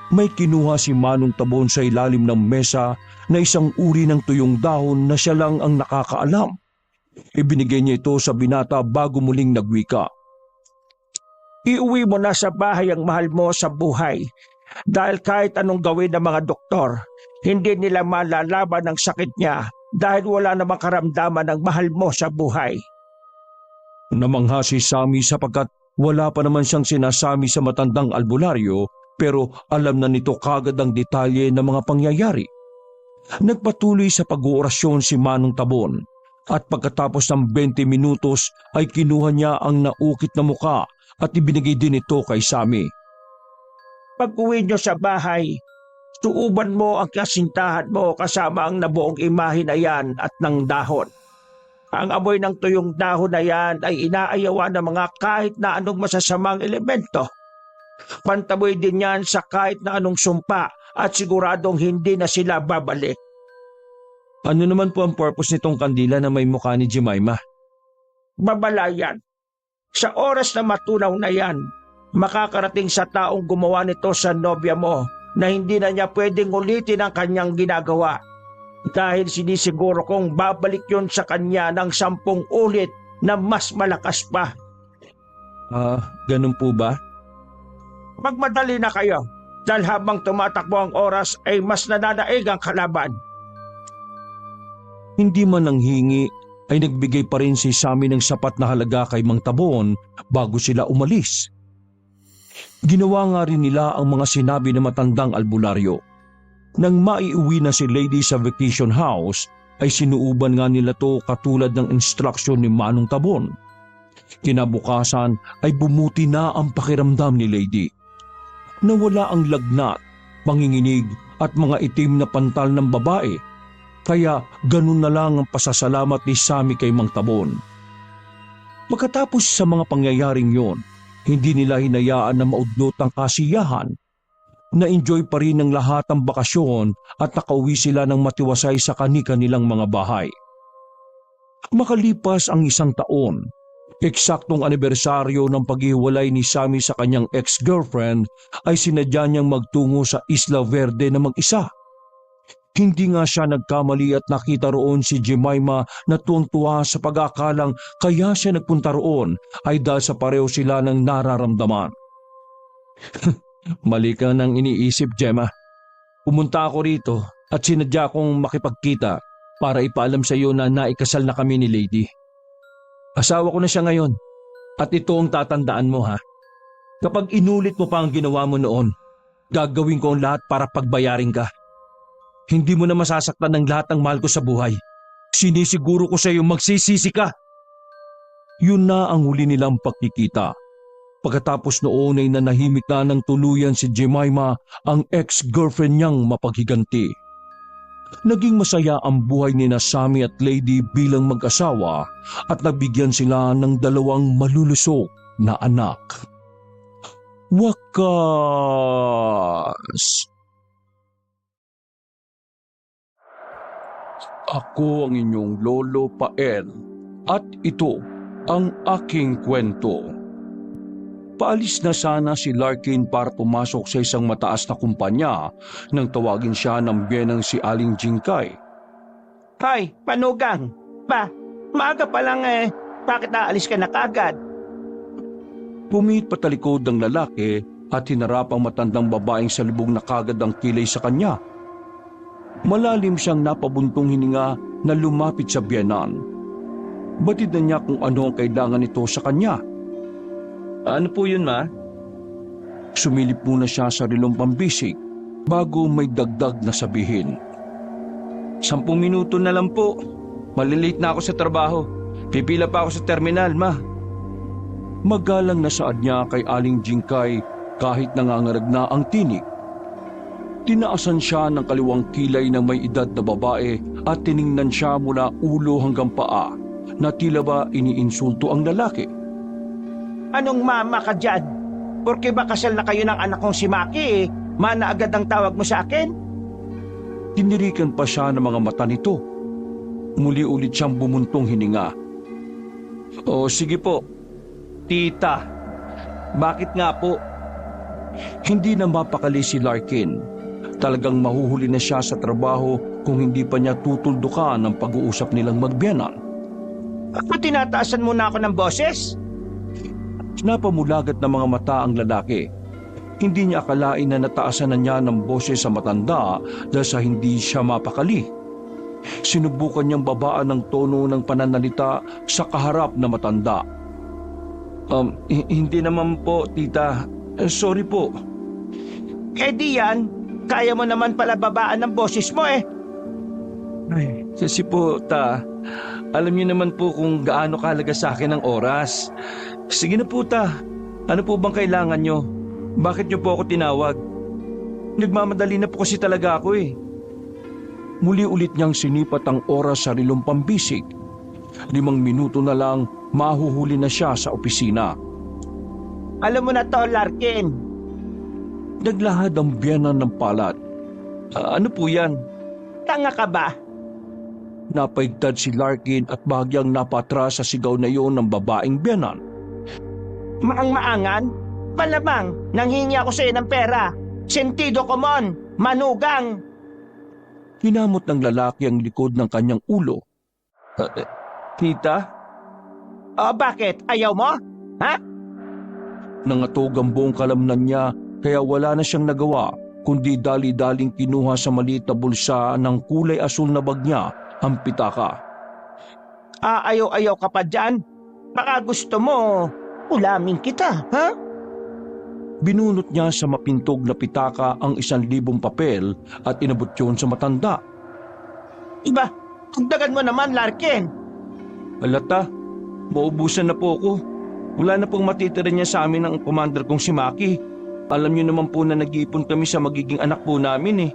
May kinuha si Manong Tabon sa ilalim ng mesa na isang uri ng tuyong dahon na siya lang ang nakakaalam. Ibinigay niya ito sa binata bago muling nagwika. Iuwi mo na sa bahay ang mahal mo sa buhay, dahil kahit anong gawin ng mga doktor, hindi nila malalaban ang sakit niya dahil wala namang karamdaman ng mahal mo sa buhay. Namangha si Sammy sapagkat wala pa naman siyang sinasami sa matandang albularyo, pero alam na nito kagad ang detalye ng mga pangyayari. Nagpatuloy sa pag-oorasyon si Manong Tabon at pagkatapos ng 20 minutos ay kinuha niya ang naukit na muka at ibinigay din ito kay Sammy. Pag-uwi niyo sa bahay, suuban mo ang kasintahan mo kasama ang nabuong imahe na yan at ng dahon. Ang amoy ng tuyong dahon na yan ay inaayawan ng mga kahit na anong masasamang elemento. Pantaboy din yan sa kahit na anong sumpa at siguradong hindi na sila babalik. Ano naman po ang purpose nitong kandila na may mukha ni Jemima? Babalayan. Sa oras na matunaw na yan, makakarating sa taong gumawa nito sa nobya mo na hindi na niya pwedeng ulitin ang kanyang ginagawa. Dahil sinisiguro kong babalik yon sa kanya ng 10 ulit na mas malakas pa. Ganun po ba? Magmadali na kayo, dahil habang tumatakbo ang oras ay mas nananaig ang kalaban. Hindi man nanghingi ay nagbigay pa rin si Sammy ng sapat na halaga kay Mang Tabon bago sila umalis. Ginawa nga rin nila ang mga sinabi ng matandang albularyo. Nang maiuwi na si Lady sa vacation house, ay sinuuban nga nila to katulad ng instruksyon ni Manong Tabon. Kinabukasan ay bumuti na ang pakiramdam ni Lady. Nawala ang lagnat, panginginig at mga itim na pantal ng babae, kaya ganun na lang ang pasasalamat ni Sammy kay Mang Tabon. Pagkatapos sa mga pangyayaring yon, hindi nila hinayaan na maudlot ang kasiyahan. Na-enjoy pa rin ng lahat ang bakasyon at nakauwi sila ng matiwasay sa kani-kanilang mga bahay. Makalipas ang 1 taon, eksaktong anibersaryo ng paghiwalay ni Sammy sa kanyang ex-girlfriend ay sinadya niyang magtungo sa Isla Verde na mag-isa. Hindi nga siya nagkamali at nakita roon si Jemima na tuwang-tuwa sa pag-aakalang kaya siya nagpunta roon ay dahil sa pareho sila ng nararamdaman. Mali ka nang iniisip, Gemma. Pumunta ako rito at sinadya kong makipagkita para ipaalam sa iyo na naikasal na kami ni Lady. Asawa ko na siya ngayon at ito ang tatandaan mo ha. Kapag inulit mo pa ang ginawa mo noon, gagawin ko ang lahat para pagbayarin ka. Hindi mo na masasaktan ng lahat ng mahal ko sa buhay. Sinisiguro ko sa iyo magsisisi ka. Yun na ang huli nilang pagkikita. Pagkatapos noon ay nanahimik na ng tuluyan si Jemima, ang ex-girlfriend niyang mapaghiganti. Naging masaya ang buhay ni Sammy at Lady bilang mag-asawa at nabigyan sila ng 2 malulusog na anak. Wakas! Ako ang inyong Lolo Pael at ito ang aking kwento. Paalis na sana si Larkin para pumasok sa isang mataas na kumpanya nang tawagin siya ng biyenang si Aling Jingkay. Hoy, Manugang! Maaga pa lang bakit naalis ka na kagad? Pumit patalikod ng lalaki at hinarap ang matandang babaeng salubog na kagad ang kilay sa kanya. Malalim siyang napabuntong hininga na lumapit sa biyenan. Batid na niya kung ano ang kailangan nito sa kanya. Ano po yun, Ma? Sumilip muna siya sa rilong pambisig bago may dagdag na sabihin. 10 minuto na lang po. Malilate na ako sa trabaho. Pipila pa ako sa terminal, Ma. Magalang na saad niya kay Aling Jingkay kahit nangangarag na ang tinig. Tinaasan siya ng kaliwang kilay ng may edad na babae at tiningnan siya mula ulo hanggang paa na tila ba iniinsulto ang lalaki. Anong mama ka dyan? Porque ba kasal na kayo ng anak kong si Maki mana agad ang tawag mo sa akin? Tinirikan pa siya ng mga mata nito. Muli ulit siyang bumuntong hininga. O sige po. Tita, bakit nga po? Hindi na mapakali si Larkin. Talagang mahuhuli na siya sa trabaho kung hindi pa niya tutuldukan ang pag-uusap nilang magbiyenan. Ako tinataasan mo na ako ng boses? Napamulagat ng mga mata ang lalaki. Hindi niya akalain na nataasan na niya ng boses sa matanda dahil sa hindi siya mapakali. Sinubukan niyang babaan ng tono ng pananalita sa kaharap na matanda. Hindi naman po, Tita. Sorry po. Di yan, kaya mo naman pala babaan ng boses mo Ay, kasi po, Ta. Alam niyo naman po kung gaano kahalaga sa akin ang oras. Sige na po, Ta. Ano po bang kailangan niyo? Bakit niyo po ako tinawag? Nagmamadali na po kasi talaga ako Muli ulit niyang sinipat ang oras sa rilong pambisig. 5 minuto na lang mahuhuli na siya sa opisina. Alam mo na to, Larkin. Naglahad ang biyenan ng palad. Ano po yan? Tanga ka ba? Napaigtad si Larkin at bahagyang napatras sa sigaw na iyon ng babaeng biyenan. Maang-maangan? Malamang, nanghingi ako sa iyo ng pera. Sentido komon, manugang. Hinamot ng lalaki ang likod ng kanyang ulo. Tita? O bakit? Ayaw mo? Ha? Nangatog ang buong kalamnan niya kaya wala na siyang nagawa kundi dali-daling kinuha sa maliit na bulsa ng kulay asul na bag niya ang pitaka. Ayaw-ayaw ka pa dyan? Baka gusto mo, ulamin kita, ha? Binunot niya sa mapintog na pitaka ang 1,000 papel at inabot yun sa matanda. Iba, tagdagan mo naman, Larkin. Alata, maubusan na po ako. Wala na pong matitira niya sa amin ang commander kong si Maki. Alam niyo naman po na nag-iipon kami sa magiging anak po namin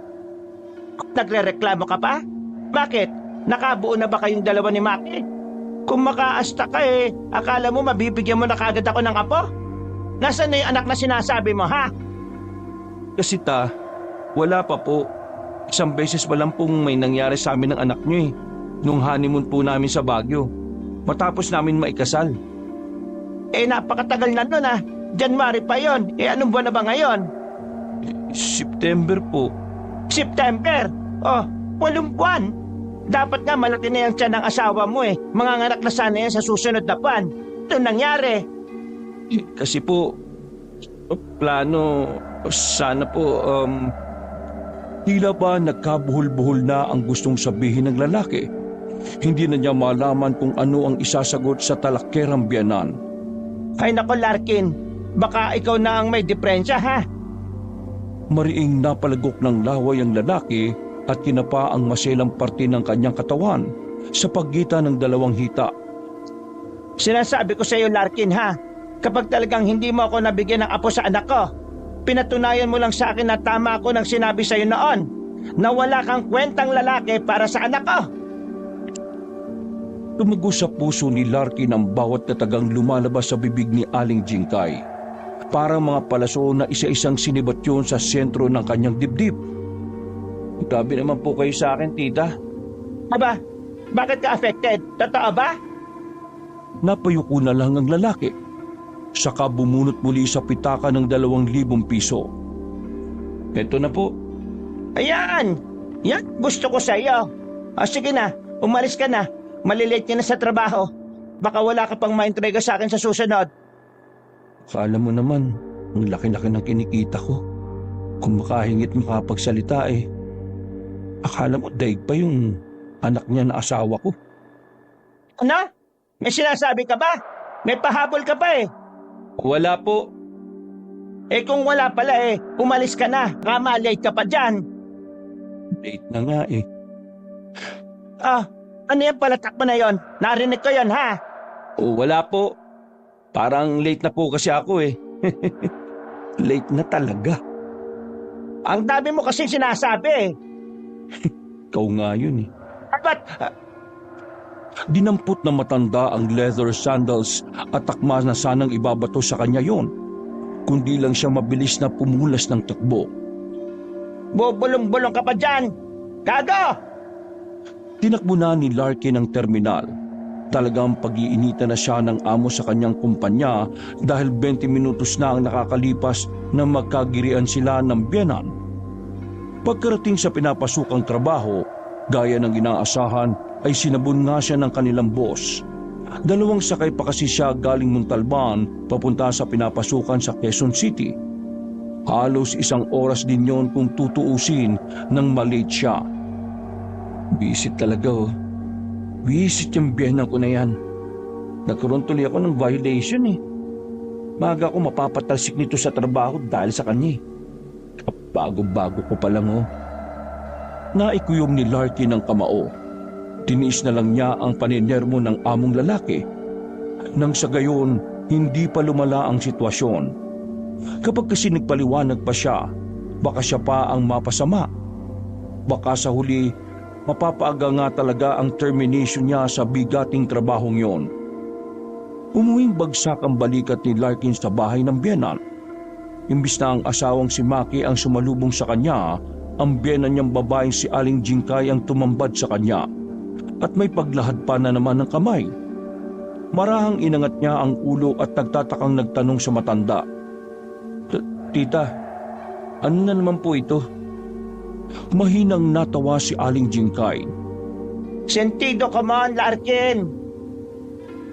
Nagrereklamo ka pa? Bakit? Nakabuo na ba kayong dalawa ni Maki? Kung makaasta ka akala mo mabibigyan mo na kagad ako ng apo? Nasaan na yung anak na sinasabi mo, ha? Kasi Ta, wala pa po. 1 beses pa lang pong may nangyari sa amin ng anak niyo nung honeymoon po namin sa Baguio. Matapos namin maikasal. Napakatagal na nun January pa yon. Anong buwan na ba ngayon? September po. September? 8 buwan. Dapat nga malaki na yung tiyan ng asawa mo Manganganak na sana yan sa susunod na buwan. Ito nangyari. Kasi po, plano, sana po, Tila ba nagkabuhol-buhol na ang gustong sabihin ng lalaki? Hindi na niya malaman kung ano ang isasagot sa talakkerang biyanan. Ay nako, Larkin, baka ikaw na ang may diferensya, ha? Mariing napalagok ng laway ang lalaki at kinapa ang maselang parte ng kanyang katawan sa pagitan ng 2 hita. Sinasabi ko sa iyo, Larkin, ha? Kapag talagang hindi mo ako nabigyan ng apo sa anak ko, pinatunayan mo lang sa akin na tama ako nang sinabi sa iyo noon na wala kang kwentang lalaki para sa anak ko. Tumago sa puso ni Larkin ang bawat katagang lumalabas sa bibig ni Aling Jingkay. Parang mga palaso na isa-isang sinibat yun sa sentro ng kanyang dibdib. Grabe naman po kayo sa akin, Tita. Aba, bakit ka affected? Totoo ba? Napayuko na lang ang lalaki. Saka bumunot muli sa pitaka ng 2,000 piso. Ito na po. Ayan! Yan, gusto ko sa iyo. Sige na, umalis ka na. Malilate ka na sa trabaho. Baka wala ka pang maintrega sa akin sa susunod. Akala mo naman, ang laki-laki ng kinikita ko. Kung makahingit makapagsalita akala mo daig pa yung anak niya na asawa ko. Ano? May sinasabi ka ba? May pahabol ka pa Wala po. Kung wala pala umalis ka na. Kama, late ka pa dyan. Date na nga Ano yan palatak mo na yon? Narinig ko yon, ha? Wala po. Parang late na po kasi ako Late na talaga. Ang dami mo kasing sinasabi Ikaw nga yun Ba't? Dinampot na matanda ang leather sandals at takma na sanang ibabato sa kanya yon. Kundi lang siya mabilis na pumulas ng takbo. Bubulong-bulong ka pa dyan! Gago! Tinakbo na ni Larkin ang terminal. Talagang pag-iinitan na siya ng amo sa kanyang kumpanya dahil 20 minutos na ang nakakalipas na magkagirian sila ng biyenan. Pagkarating sa pinapasukang trabaho, gaya ng inaasahan ay sinabon nga siya ng kanilang boss. 2 sakay pa kasi siya galing Montalban papunta sa pinapasukan sa Quezon City. Halos 1 oras din yon kung tutuusin nang malate siya. Visit talaga Visit yung biyenan ko na yan. Nagkaroon tuloy ako ng violation Maga ko mapapatalsik nito sa trabaho dahil sa kanya Bago-bago ko pa lang Naikuyom ni Larkin ang kamao. Tiniis na lang niya ang paninermo ng among lalaki. Nang sa gayon, hindi pa lumala ang sitwasyon. Kapag kasi nagpaliwanag pa siya, baka siya pa ang mapasama. Baka sa huli, mapapaaga nga talaga ang termination niya sa bigating trabahong yon. Umuwing bagsak ang balikat ni Larkin sa bahay ng biyenan. Imbis na ang asawang si Maki ang sumalubong sa kanya, ang biyenan niyang babaeng si Aling Jingkay ang tumambad sa kanya. At may paglahad pa na naman ng kamay. Marahang inangat niya ang ulo at nagtatakang nagtanong sa matanda. Tita, ano na naman po ito? Mahinang natawa si Aling Jingkay. Sentido ka man, Larkin!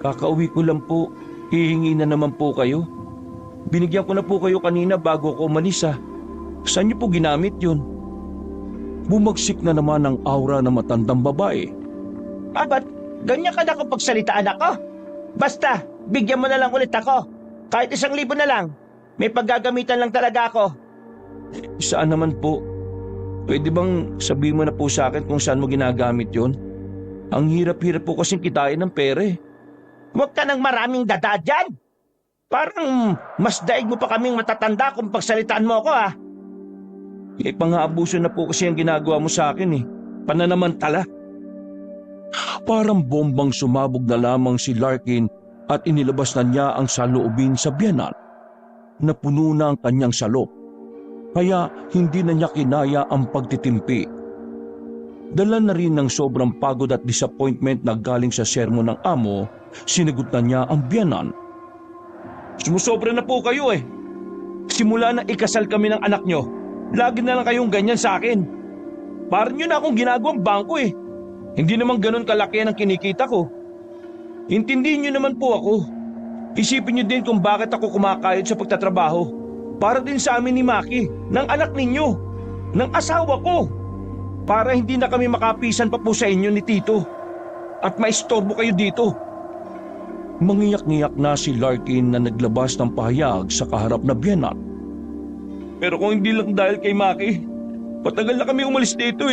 Kakauwi ko lang po, hihingi na naman po kayo. Binigyan ko na po kayo kanina bago ako umalis Saan niyo po ginamit yun? Bumagsik na naman ang aura ng matandang babae. Ba't ganyan ka na kung pagsalitaan ako? Basta, bigyan mo na lang ulit ako. Kahit 1,000 na lang. May paggagamitan lang talaga ako. Saan naman po? Pwede bang sabihin mo na po sa akin kung saan mo ginagamit yon? Ang hirap-hirap po kasing kitain ng pera Huwag ka ng maraming dada dyan. Parang mas daig mo pa kaming matatanda kung pagsalitaan mo ako Pang-aabuso na po kasi ang ginagawa mo sa akin Pananamantala. Parang bombang sumabog na lamang si Larkin at inilabas na niya ang saloobin sa biyenan. Napuno na ang kanyang salop. Kaya hindi na niya kinaya ang pagtitimpi. Dala na rin ng sobrang pagod at disappointment na galing sa sermon ng amo, sinagot na niya ang biyenan. Sumusobra na po kayo Simula na ikasal kami ng anak nyo, lagi na lang kayong ganyan sa akin. Parang nyo na akong ginagawang bangko Hindi naman ganun kalaki ang kinikita ko. Intindihin nyo naman po ako. Isipin nyo din kung bakit ako kumakayod sa pagtatrabaho. Para din sa amin ni Maki, ng anak ninyo, ng asawa ko. Para hindi na kami makapisan pa po sa inyo ni Tito. At maistorbo kayo dito. Mangiyak-ngiyak na si Larkin na naglabas ng pahayag sa kaharap na biyenan. Pero kung hindi lang dahil kay Maki, patagal na kami umalis dito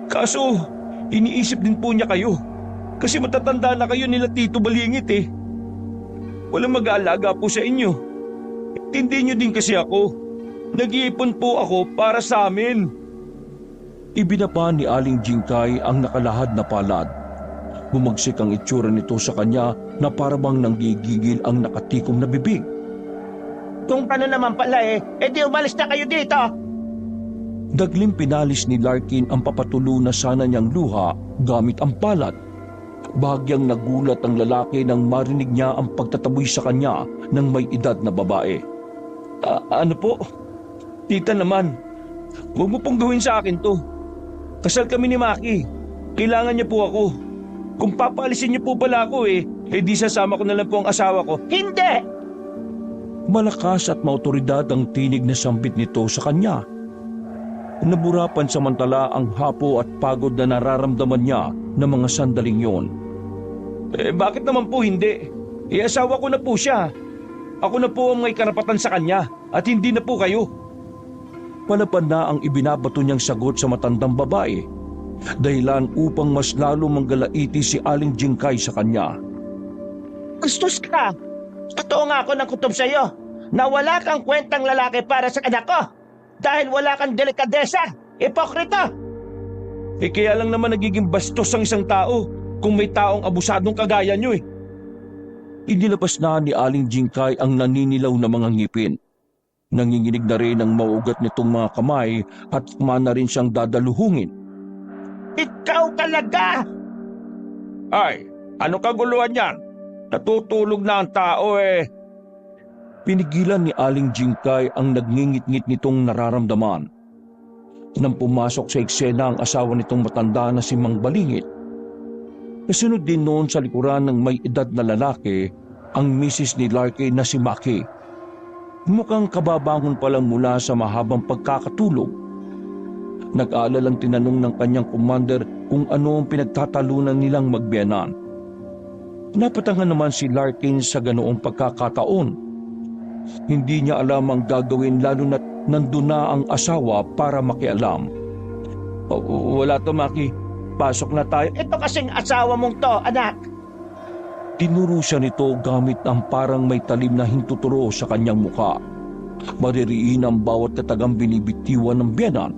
Kaso, iniisip din po niya kayo. Kasi matatanda na kayo nila Tito Balingit Walang mag-aalaga po sa inyo. Intindihin niyo din kasi ako. Nag-iipon po ako para sa amin. Ibinaba ni Aling Jingkay ang nakalahad na palad. Bumagsik ang itsura nito sa kanya na parabang nanggigigil ang nakatikom na bibig. Kung ano naman pala di umalis na kayo dito. Daglim pinalis ni Larkin ang papatulo na sana niyang luha gamit ang palat. Bahagyang nagulat ang lalaki nang marinig niya ang pagtataboy sa kanya ng may edad na babae. Ano po? Tita naman, huwag mo pong gawin sa akin to. Kasal kami ni Maki. Kailangan niya po ako. Kung papaalisin niyo po pala ako di sasama ko na lang po ang asawa ko. Hindi! Malakas at mautoridad ang tinig na sambit nito sa kanya. Naburapan samantala ang hapo at pagod na nararamdaman niya ng mga sandaling yon. Bakit naman po hindi? Asawa ko na po siya. Ako na po ang may karapatan sa kanya at hindi na po kayo. Palapad na ang ibinabato niyang sagot sa matandang babae, dahilan upang mas lalo manggalaiti si Aling Jingkay sa kanya. Gustos ka! Totoo nga ako ng kutob sa'yo na wala kang kwentang lalaki para sa anak ko dahil wala kang delikadesa, ipokrito! Kaya lang naman nagiging bastos ang isang tao kung may taong abusadong kagaya niyo. Inilabas na ni Aling Jingkay ang naninilaw na mga ngipin. Nanginginig na rin ang maugat nitong mga kamay at kumana rin siyang dadaluhungin. Ikaw talaga! Ay, ano kaguluhan yan? Natutulog na ang tao Pinigilan ni Aling Jingkay ang nagngingit-ngit nitong nararamdaman. Nang pumasok sa eksena ang asawa nitong matanda na si Mang Balingit. Kasunod din noon sa likuran ng may edad na lalaki ang misis ni Larky na si Maki. Mukhang kababangon pa lang mula sa mahabang pagkakatulog. Nag-aalalang tinanong ng kanyang commander kung ano ang pinagtatalunan nilang magbiyanan. Napatangan naman si Larkin sa ganoong pagkakataon. Hindi niya alam ang gagawin lalo na't nandun na ang asawa para makialam. Wala to, Maki. Pasok na tayo. Ito kasing asawa mong to, anak. Tinuro siya nito gamit ang parang may talim na hintuturo sa kanyang muka. Maririin ang bawat katagang binibitiwan ng biyanan.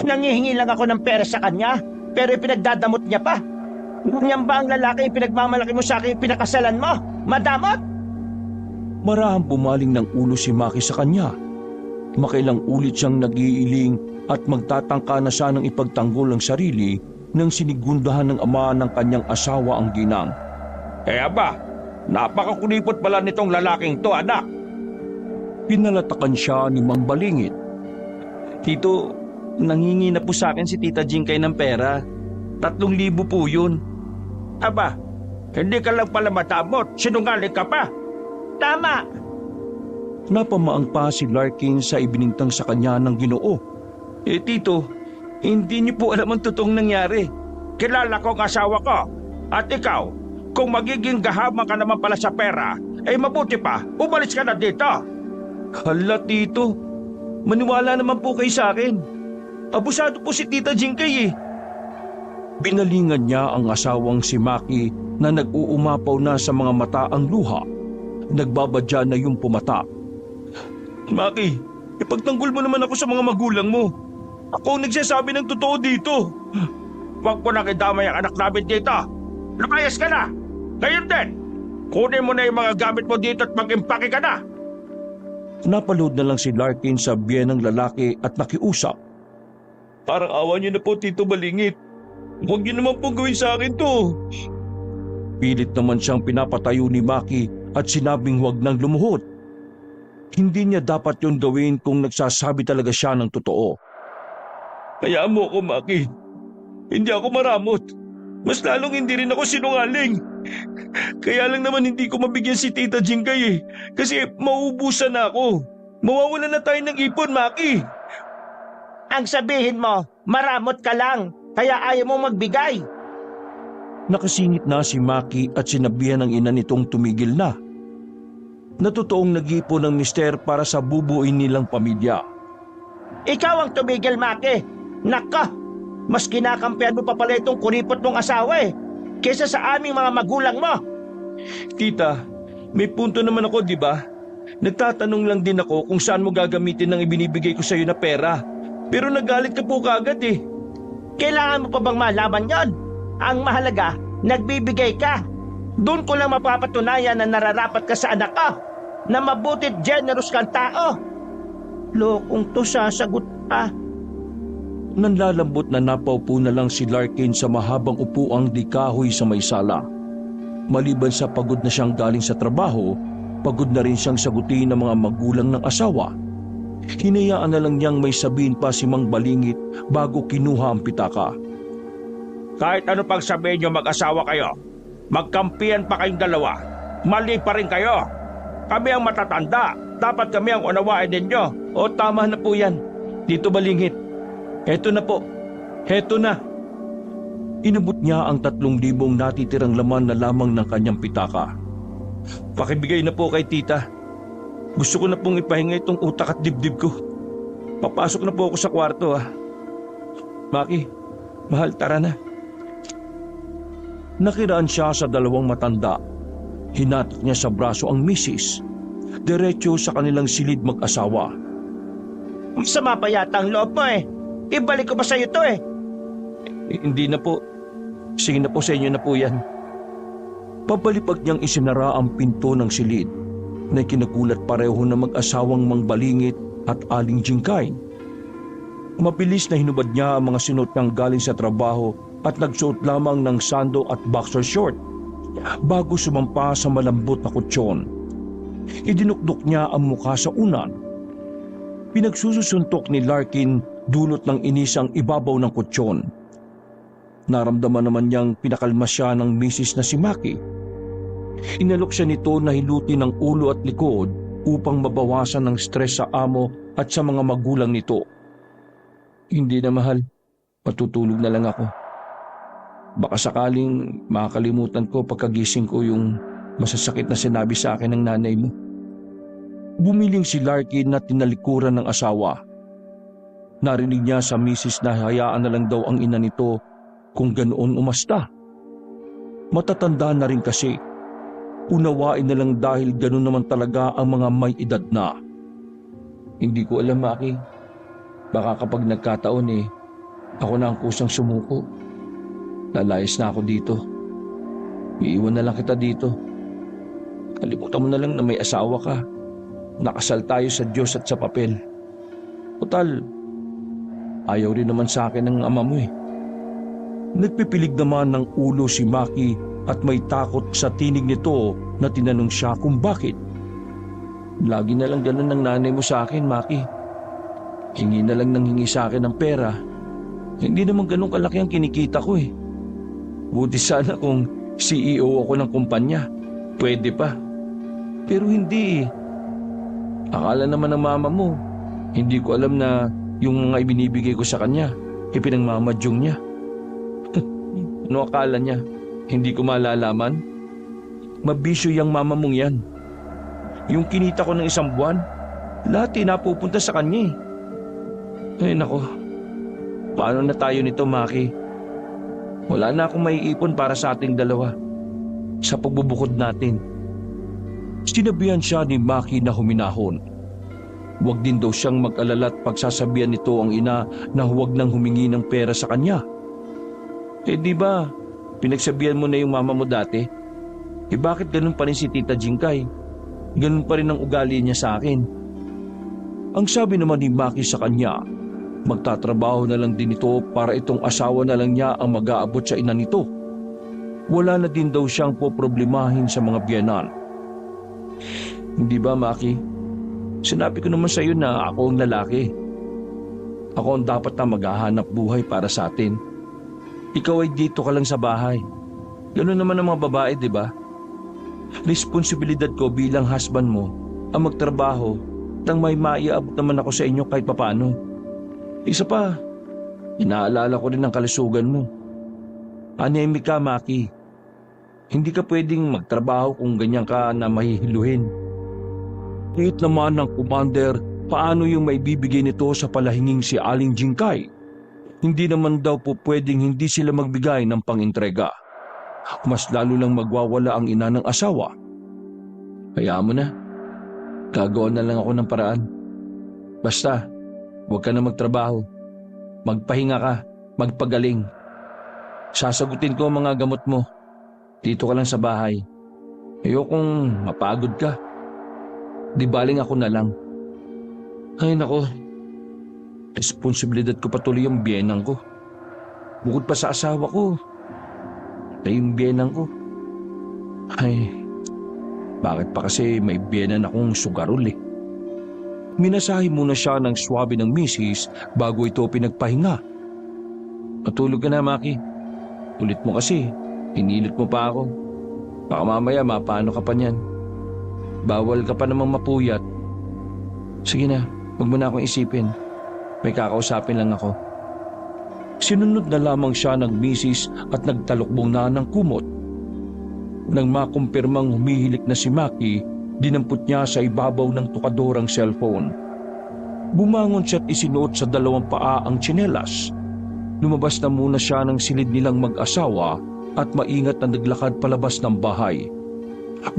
Nangihingi lang ako ng pera sa kanya, pero ipinagdadamot niya pa. Ganyan ba ang lalaki pinagmamalaki mo sa akin pinakasalan mo? Madamot? Marahang pumaling ng ulo si Maki sa kanya. Makailang ulit siyang nag-iiling at magtatangka na sanang ipagtanggol ang sarili nang sinigundahan ng ama ng kanyang asawa ang ginang. Aba, napakakulipot pala nitong lalaking to, anak. Pinalatakan siya ni Mang Balingit. Tito, nangingi na po sa akin si Tita Jingkay ng pera. 3,000 po yun. Aba, hindi ka lang pala matamot, sinungaling ka pa. Tama! Napamaang pa si Larkin sa ibinintang sa kanya ng Ginoo. Tito, hindi niyo po alam ang totoong nangyari. Kilala ko ang asawa ko. At ikaw, kung magiging gahama ka naman pala sa pera, mabuti pa, umalis ka na dito. Hala, Tito. Maniwala naman po kayo sa akin. Abusado po si Tita Jingkay Binalingan niya ang asawang si Maki na nag-uumapaw na sa mga mata ang luha. Nagbabadya na yung pumata. Maki, ipagtanggol mo naman ako sa mga magulang mo. Ako ang nagsasabi ng totoo dito. Huwag mo nang idamay ang anak namin dito. Lumayas ka na. Ngayon din, kunin mo na yung mga gamit mo dito at mag-impake ka na. Napalood na lang si Larkin sa biyenang lalaki at nakiusap. Parang awa niyo na po, Tito Balingit. Huwag niyo naman pong gawin sa akin to. Pilit naman siyang pinapatayo ni Maki at sinabing huwag nang lumuhod. Hindi niya dapat yon gawin kung nagsasabi talaga siya ng totoo. Hayaan mo ako, Maki. Hindi ako maramot. Mas lalong hindi rin ako sinungaling. Kaya lang naman hindi ko mabigyan si Tita Jingkay kasi mauubusan na ako. Mawawalan na tayo ng ipon, Maki. Ang sabihin mo, maramot ka lang, kaya ayaw mo magbigay. Nakasingit na si Maki at sinabihan ng ina nitong tumigil na. Natutoong nag-ipon ng mister para sa bubuin nilang pamilya. Ikaw ang tumigil, Maki. Naka, mas kinakampihan mo pa pala itong kuripot mong asawa kaysa sa aming mga magulang mo. Tita, may punto naman ako, di ba? Nagtatanong lang din ako kung saan mo gagamitin ang ibinibigay ko sa iyo na pera. Pero nagalit ka po kaagad Kailangan mo pa bang malaman yon? Ang mahalaga, nagbibigay ka. Doon ko lang mapapatunayan na nararapat ka sa anak ko, na mabutit generous kang tao. Lokong to sasagot pa. Nanlalambot na napaupo na lang si Larkin sa mahabang upuang di kahoy sa may sala. Maliban sa pagod na siyang galing sa trabaho, pagod na rin siyang sagutin ng mga magulang ng asawa. Hinayaan na lang niyang may sabihin pa si Mang Balingit bago kinuha ang pitaka. Kahit ano pang sabihin niyo mag-asawa kayo, magkampiyan pa kayong dalawa. Mali pa rin kayo. Kami ang matatanda. Dapat kami ang unawain ninyo. O tama na po yan. Dito Balingit. Heto na po. Heto na. Inabot niya ang 3,000 natitirang laman na lamang ng kanyang pitaka. Pakibigay na po kay tita. Gusto ko na pong ipahinga itong utak at dibdib ko. Papasok na po ako sa kwarto Maki, mahal, tara na. Nakiraan siya sa 2 matanda. Hinatak niya sa braso ang misis. Diretso sa kanilang silid mag-asawa. Masama pa yata ang loob mo Ibalik ko ba sa'yo to Hindi na po. Sige na po, sa inyo na po yan. Pabalipag niyang isinara ang pinto ng silid na kinagulat pareho na mag-asawang Mang Balingit at Aling Jingkay. Mabilis na hinubad niya ang mga sinuot niyang galing sa trabaho at nagsuot lamang ng sando at boxer short bago sumampa sa malambot na kutsyon. Idinukdok niya ang mukha sa unan. Pinagsusuntok ni Larkin dulot ng inis ang ibabaw ng kutsyon. Naramdaman naman niyang pinakalma siya ng misis na si Maki. Inalok siya nito na hilutin ang ulo at likod upang mabawasan ng stress sa amo at sa mga magulang nito. Hindi na mahal, matutulog na lang ako. Baka sakaling makakalimutan ko pagkagising ko yung masasakit na sinabi sa akin ng nanay mo. Bumiling si Larkin na tinalikuran ng asawa. Narinig niya sa misis na hayaan na lang daw ang ina nito kung ganoon umasta. Matatanda na rin kasi. Unawain na lang dahil ganoon naman talaga ang mga may edad na. Hindi ko alam, Maki. Baka kapag nagkataon ako na ang kusang sumuko. Lalayas na ako dito. Iiwan na lang kita dito. Kalimutan mo na lang na may asawa ka. Nakasal tayo sa Diyos at sa papel. Total, ayaw rin naman sa akin ng ama mo Nagpipilig naman ng ulo si Maki at may takot sa tinig nito na tinanong siya kung bakit. Lagi na lang ganun ng nanay mo sa akin, Maki. Hingi na lang nang hingi sa akin ng pera. Hindi naman ganun kalaki ang kinikita ko Buti sana kung CEO ako ng kumpanya. Pwede pa. Pero hindi Akala naman ng mama mo, hindi ko alam na yung mga ibinibigay ko sa kanya, ipinangmamadyong niya. Ano akala niya? Hindi ko malalaman? Mabisyo yung mama mong yan. Yung kinita ko ng 1 buwan, lahat napupunta sa kanya Ay nako, paano na tayo nito, Maki? Wala na akong maiipon para sa ating dalawa. Sa pagbubukod natin. Sinabihan siya ni Maki na huminahon. Huwag din daw siyang mag-alala at pagsasabihan nito ang ina na huwag nang humingi ng pera sa kanya. Di ba, pinagsabihan mo na yung mama mo dati? Bakit ganun pa rin si Tita Jingkay? Ganun pa rin ang ugali niya sa akin. Ang sabi naman ni Maki sa kanya, magtatrabaho na lang din ito para itong asawa na lang niya ang mag-aabot sa ina nito. Wala na din daw siyang poproblemahin sa mga biyenan. Hindi ba, Maki? Sinabi ko naman sa iyo na ako ang lalaki. Ako ang dapat na maghahanap buhay para sa atin. Ikaw ay dito ka lang sa bahay. Ganoon naman ang mga babae, di ba? Responsibilidad ko bilang husband mo ang magtrabaho nang may maiabot naman ako sa inyo kahit papano. Isa pa, inaalala ko rin ang kalusugan mo. Anemic ka, Maki. Hindi ka pwedeng magtrabaho kung ganyan ka na mahihiluhin. Ngit naman ng commander, paano yung maibibigay nito sa palahinging si Aling Jingkay? Hindi naman daw po pwedeng hindi sila magbigay ng pangintrega. Mas lalo lang magwawala ang ina ng asawa. Hayaan mo na. Gagawa na lang ako ng paraan. Basta, huwag ka na magtrabaho. Magpahinga ka, magpagaling. Sasagutin ko ang mga gamot mo. Dito ka lang sa bahay. Ayokong mapagod ka. Di baling ako na lang. Ay nako, responsibilidad ko patuloy ang biyenang ko. Bukod pa sa asawa ko, na yung biyenang ko. Ay, bakit pa kasi may biyenan akong sugarol eh. Minasahe muna siya ng swabe ng misis bago ito pinagpahinga. Matulog ka na, Maki. Ulit mo kasi, inilit mo pa ako. Baka mamaya mapaano ka pa niyan. Bawal ka pa namang mapuyat. Sige na, huwag mo na akong isipin. May kakausapin lang ako. Sinunod na lamang siya ng misis at nagtalukbong na ng kumot. Nang makumpirmang humihilik na si Maki, dinampot niya sa ibabaw ng tukadorang cellphone. Bumangon siya't isinuot sa dalawang paa ang tsinelas. Lumabas na muna siya ng silid nilang mag-asawa at maingat na naglakad palabas ng bahay.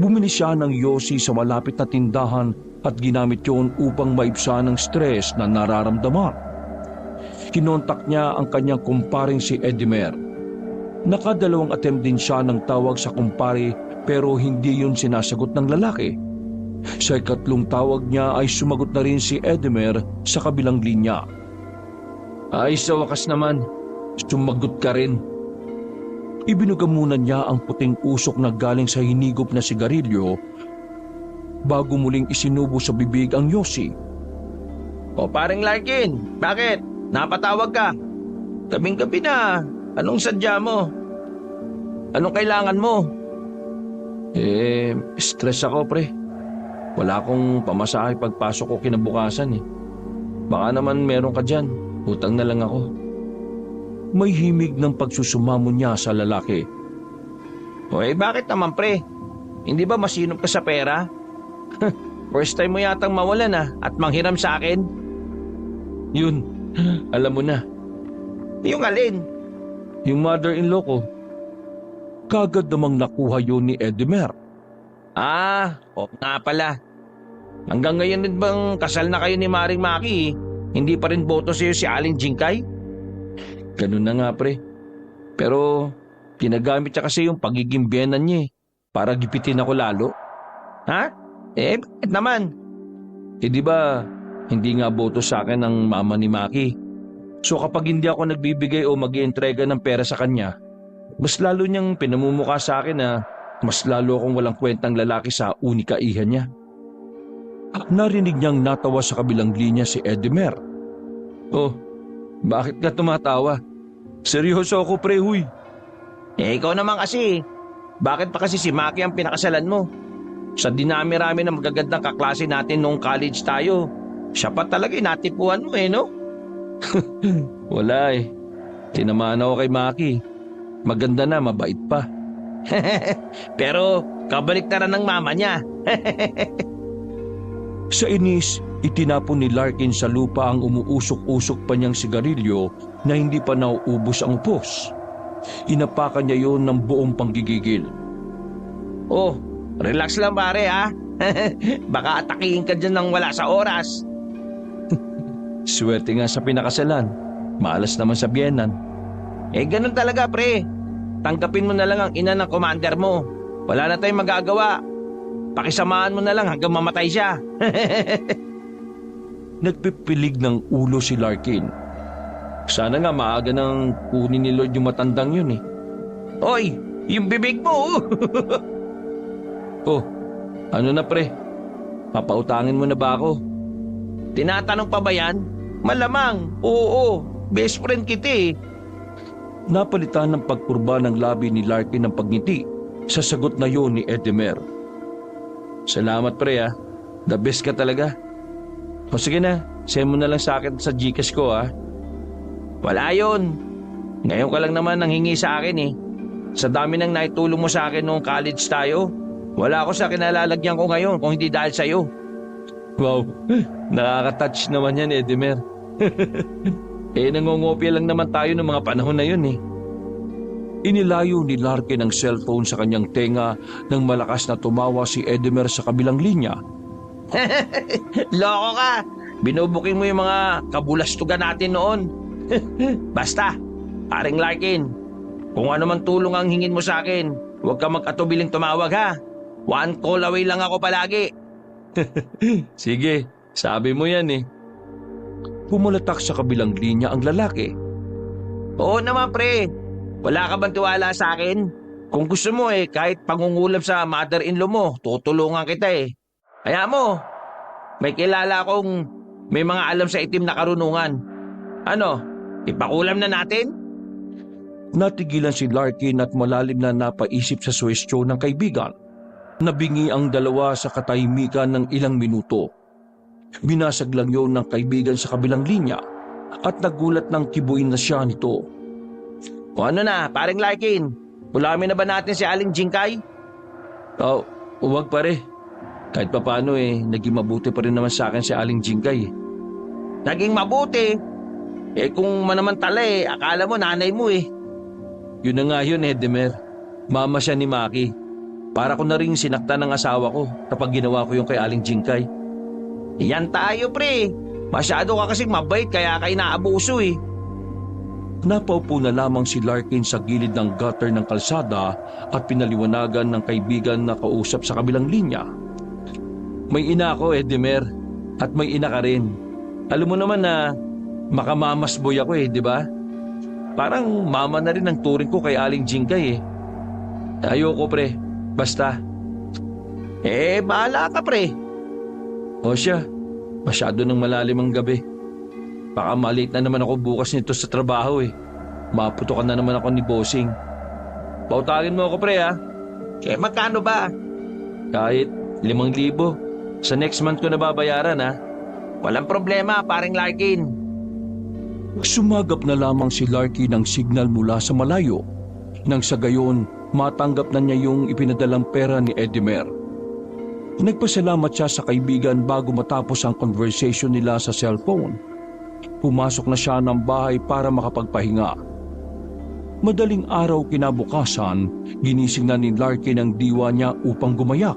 Bumili siya ng yosi sa malapit na tindahan at ginamit yun upang maibsan ang stress na nararamdaman. Kinontak niya ang kanyang kumparing si Edimer. Nakadalawang attempt din siya ng tawag sa kumpare pero hindi yun sinasagot ng lalaki. Sa ikatlong tawag niya ay sumagot na rin si Edimer sa kabilang linya. Ay, sa wakas naman, sumagot ka rin. Ibinugamunan niya ang puting usok na galing sa hinigop na sigarilyo bago muling isinubo sa bibig ang yosi. O paring Larkin, bakit? Napatawag ka? Gabing-gabi na. Anong sadya mo? Anong kailangan mo? Stress ako, pre. Wala akong pamasahe pagpasok ko kinabukasan eh. Baka naman meron ka dyan. Utang na lang ako. May himig ng pagsusumamo niya sa lalaki. Bakit naman pre? Hindi ba masinop ka sa pera? First time mo yatang mawalan at manghiram sa akin? Yun, alam mo na. Yung alin? Yung mother-in-law ko. Kagad namang nakuha yun ni Edimer. Oo nga pala. Hanggang ngayon din bang kasal na kayo ni Maring Maki? Hindi pa rin boto sa'yo si Aling Jingkay? Ganun na nga, pre. Pero ginagamit niya kasi yung pagiging biyenan niya para gipitin ako lalo. Ha? Bakit naman? Di ba hindi nga boto sa akin ang mama ni Maki? So kapag hindi ako nagbibigay o mag-ientrega ng pera sa kanya, mas lalo niyang pinamumukha sa akin na mas lalo akong walang kwentang lalaki sa unika-ihan niya. Narinig niyang natawa sa kabilang linya si Edimer. Oh, bakit ka tumatawa? Seryoso ako, pre, huy. Ikaw naman kasi. Bakit pa kasi si Maki ang pinakasalan mo? Sa dinami-rami ng magagandang kaklase natin noong college tayo, siya pa talaga natipuan mo no? Wala Tinamaan ako kay Maki. Maganda na, mabait pa. Pero kabaliktaran ng mama niya. Sa inis, itinapon ni Larkin sa lupa ang umuusok-usok pa niyang sigarilyo na hindi pa nauubos ang upos. Inapakan niya yon ng buong panggigigil. Oh, relax lang pare Baka atakihin ka dyan ng wala sa oras. Swerte nga sa pinakasalan. Maalas naman sa biyenan. Ganun talaga pre. Tanggapin mo na lang ang ina ng commander mo. Wala na tayong magagawa. Pakisamahan mo na lang hanggang mamatay siya. Nagpipilig ng ulo si Larkin. Sana nga maaga nang kunin ni Lord yung matandang yun Oy, yung bibig mo Oh, ano na pre? Papautangin mo na ba ako? Tinatanong pa ba yan? Malamang, oo. Best friend kita Napalitan ng pagkurba ng labi ni Larkin ng pagngiti sa sagot na yon ni Edimer. Salamat pre The best ka talaga. O sige na, send mo na lang sa akin sa Gcash ko Wala yun. Ngayon ka lang naman nanghingi sa akin Sa dami ng naitulong mo sa akin noong college tayo, wala ako sa kinalalagyan ko ngayon kung hindi dahil sa'yo. Wow, nakaka-touch naman yan Edimer. Nangongopya lang naman tayo ng mga panahon na yun Inilayo ni Larkin ang cellphone sa kanyang tenga nang malakas na tumawa si Edimer sa kabilang linya. Loko ka! Binubuking mo yung mga kabulastugan natin noon. Basta, paring Larkin, kung ano man tulong ang hingin mo sa akin, huwag ka mag-atubiling tumawag One call away lang ako palagi. Sige, sabi mo yan Pumalatak sa kabilang linya ang lalaki. Oo naman pre, wala ka bang tiwala sa akin? Kung gusto mo kahit pangungulam sa mother-in-law mo, tutulungan kita Kaya mo, may kilala akong may mga alam sa itim na karunungan. Ano, ipakulam na natin? Natigilan si Larkin at malalim na napaisip sa suwestyon ng kaibigan. Nabingi ang dalawa sa katahimikan ng ilang minuto. Binasag lang yun ng kaibigan sa kabilang linya at nagulat ng kibuin na siya nito. O ano na, paring Larkin, ulamin na ba natin si Aling Jingkay? Oh, huwag pare. Kahit papano naging mabuti pa rin naman sa akin si Aling Jingkay. Naging mabuti? Kung manamantala akala mo nanay mo Yun na nga yun Edmer. Mama siya ni Maki. Para ko na rin sinaktan ng asawa ko kapag ginawa ko yung kay Aling Jingkay. Yan tayo pre, masyado ka kasing mabait kaya ka inaabuso Napaupo na lamang si Larkin sa gilid ng gutter ng kalsada at pinaliwanagan ng kaibigan na kausap sa kabilang linya. May ina ako, Edmer, at may ina ka rin. Alam mo naman na makamamas boy ako di ba? Parang mama na rin ang turing ko kay Aling Jingkay Ayoko pre, basta. Bahala ka pre. O siya, masyado nang malalim ang gabi. Baka malate na naman ako bukas nito sa trabaho Maputokan na naman ako ni Bossing. Pautangin mo ako pre Magkano ba? Kahit 5,000. Sa next month ko na babayaran Walang problema paring Larkin. Sumagap na lamang si Larkin ng signal mula sa malayo. Nang sa gayon, matanggap na niya yung ipinadalang pera ni Edmer. Nagpasalamat siya sa kaibigan bago matapos ang conversation nila sa cellphone. Pumasok na siya ng bahay para makapagpahinga. Madaling araw kinabukasan, ginising na ni Larkin ang diwa niya upang gumayak.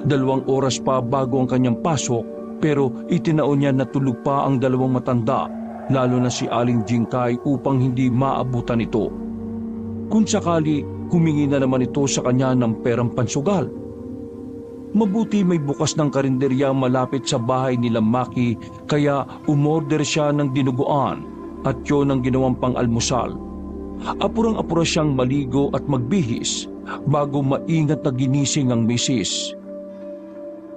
2 oras pa bago ang kanyang pasok pero itinaon niya na tulog pa ang 2 matanda, lalo na si Aling Jingkay upang hindi maabutan ito. Kung sakali, humingi na naman ito sa kanya ng perang pansugal. Mabuti may bukas ng karinderya malapit sa bahay nila Maki kaya umorder siya ng dinuguan at yun ang ginawang pang-almusal. Apurang-apura siyang maligo at magbihis bago maingat na ginising ang misis.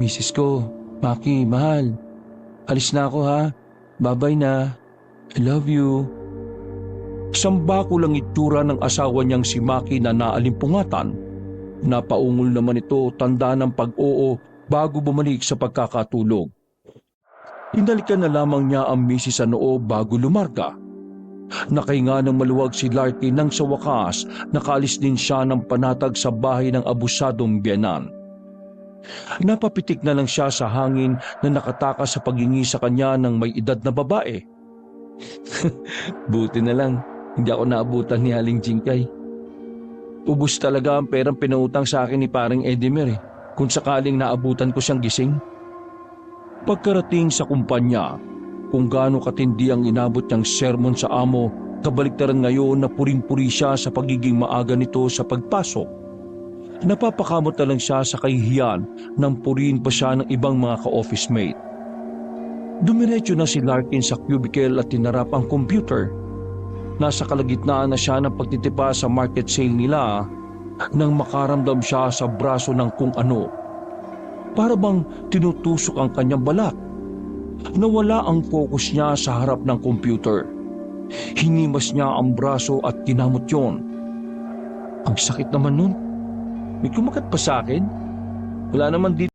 Misis ko, Maki, mahal. Alis na ako Bye-bye na. I love you. Sambako lang itsura ng asawa niyang si Maki na naalimpungatan. Napaungol naman ito tanda ng pag-oo bago bumalik sa pagkakatulog. Hinalikan na lamang niya ang misis sa noo bago lumarga. Nakahinga ng maluwag si Larkin nang sa wakas nakaalis din siya ng panatag sa bahay ng abusadong biyenan. Napapitik na lang siya sa hangin na nakatakas sa paghingi sa kanya ng may edad na babae. Buti na lang, hindi ako naabutan ni Aling Jingkay. Ubus talaga ang perang pinautang sa akin ni paring Edmer kung sakaling naabutan ko siyang gising. Pagkarating sa kumpanya, kung gaano katindi ang inabot niyang sermon sa amo, kabaliktaran ngayon na puring-puri siya sa pagiging maaga nito sa pagpasok. Napapakamot na lang siya sa kahihiyan nang purihin pa siya ng ibang mga ka-office mate. Dumiretso na si Larkin sa cubicle at tinarap ang computer. Nasa kalagitnaan na siya ng pagtitipa sa market sale nila nang makaramdam siya sa braso ng kung ano. Para bang tinutusok ang kanyang balat. Nawala ang focus niya sa harap ng computer. Hinimas niya ang braso at kinamot yon. Ang sakit naman nun. May kumagat pa sa akin. Wala naman dito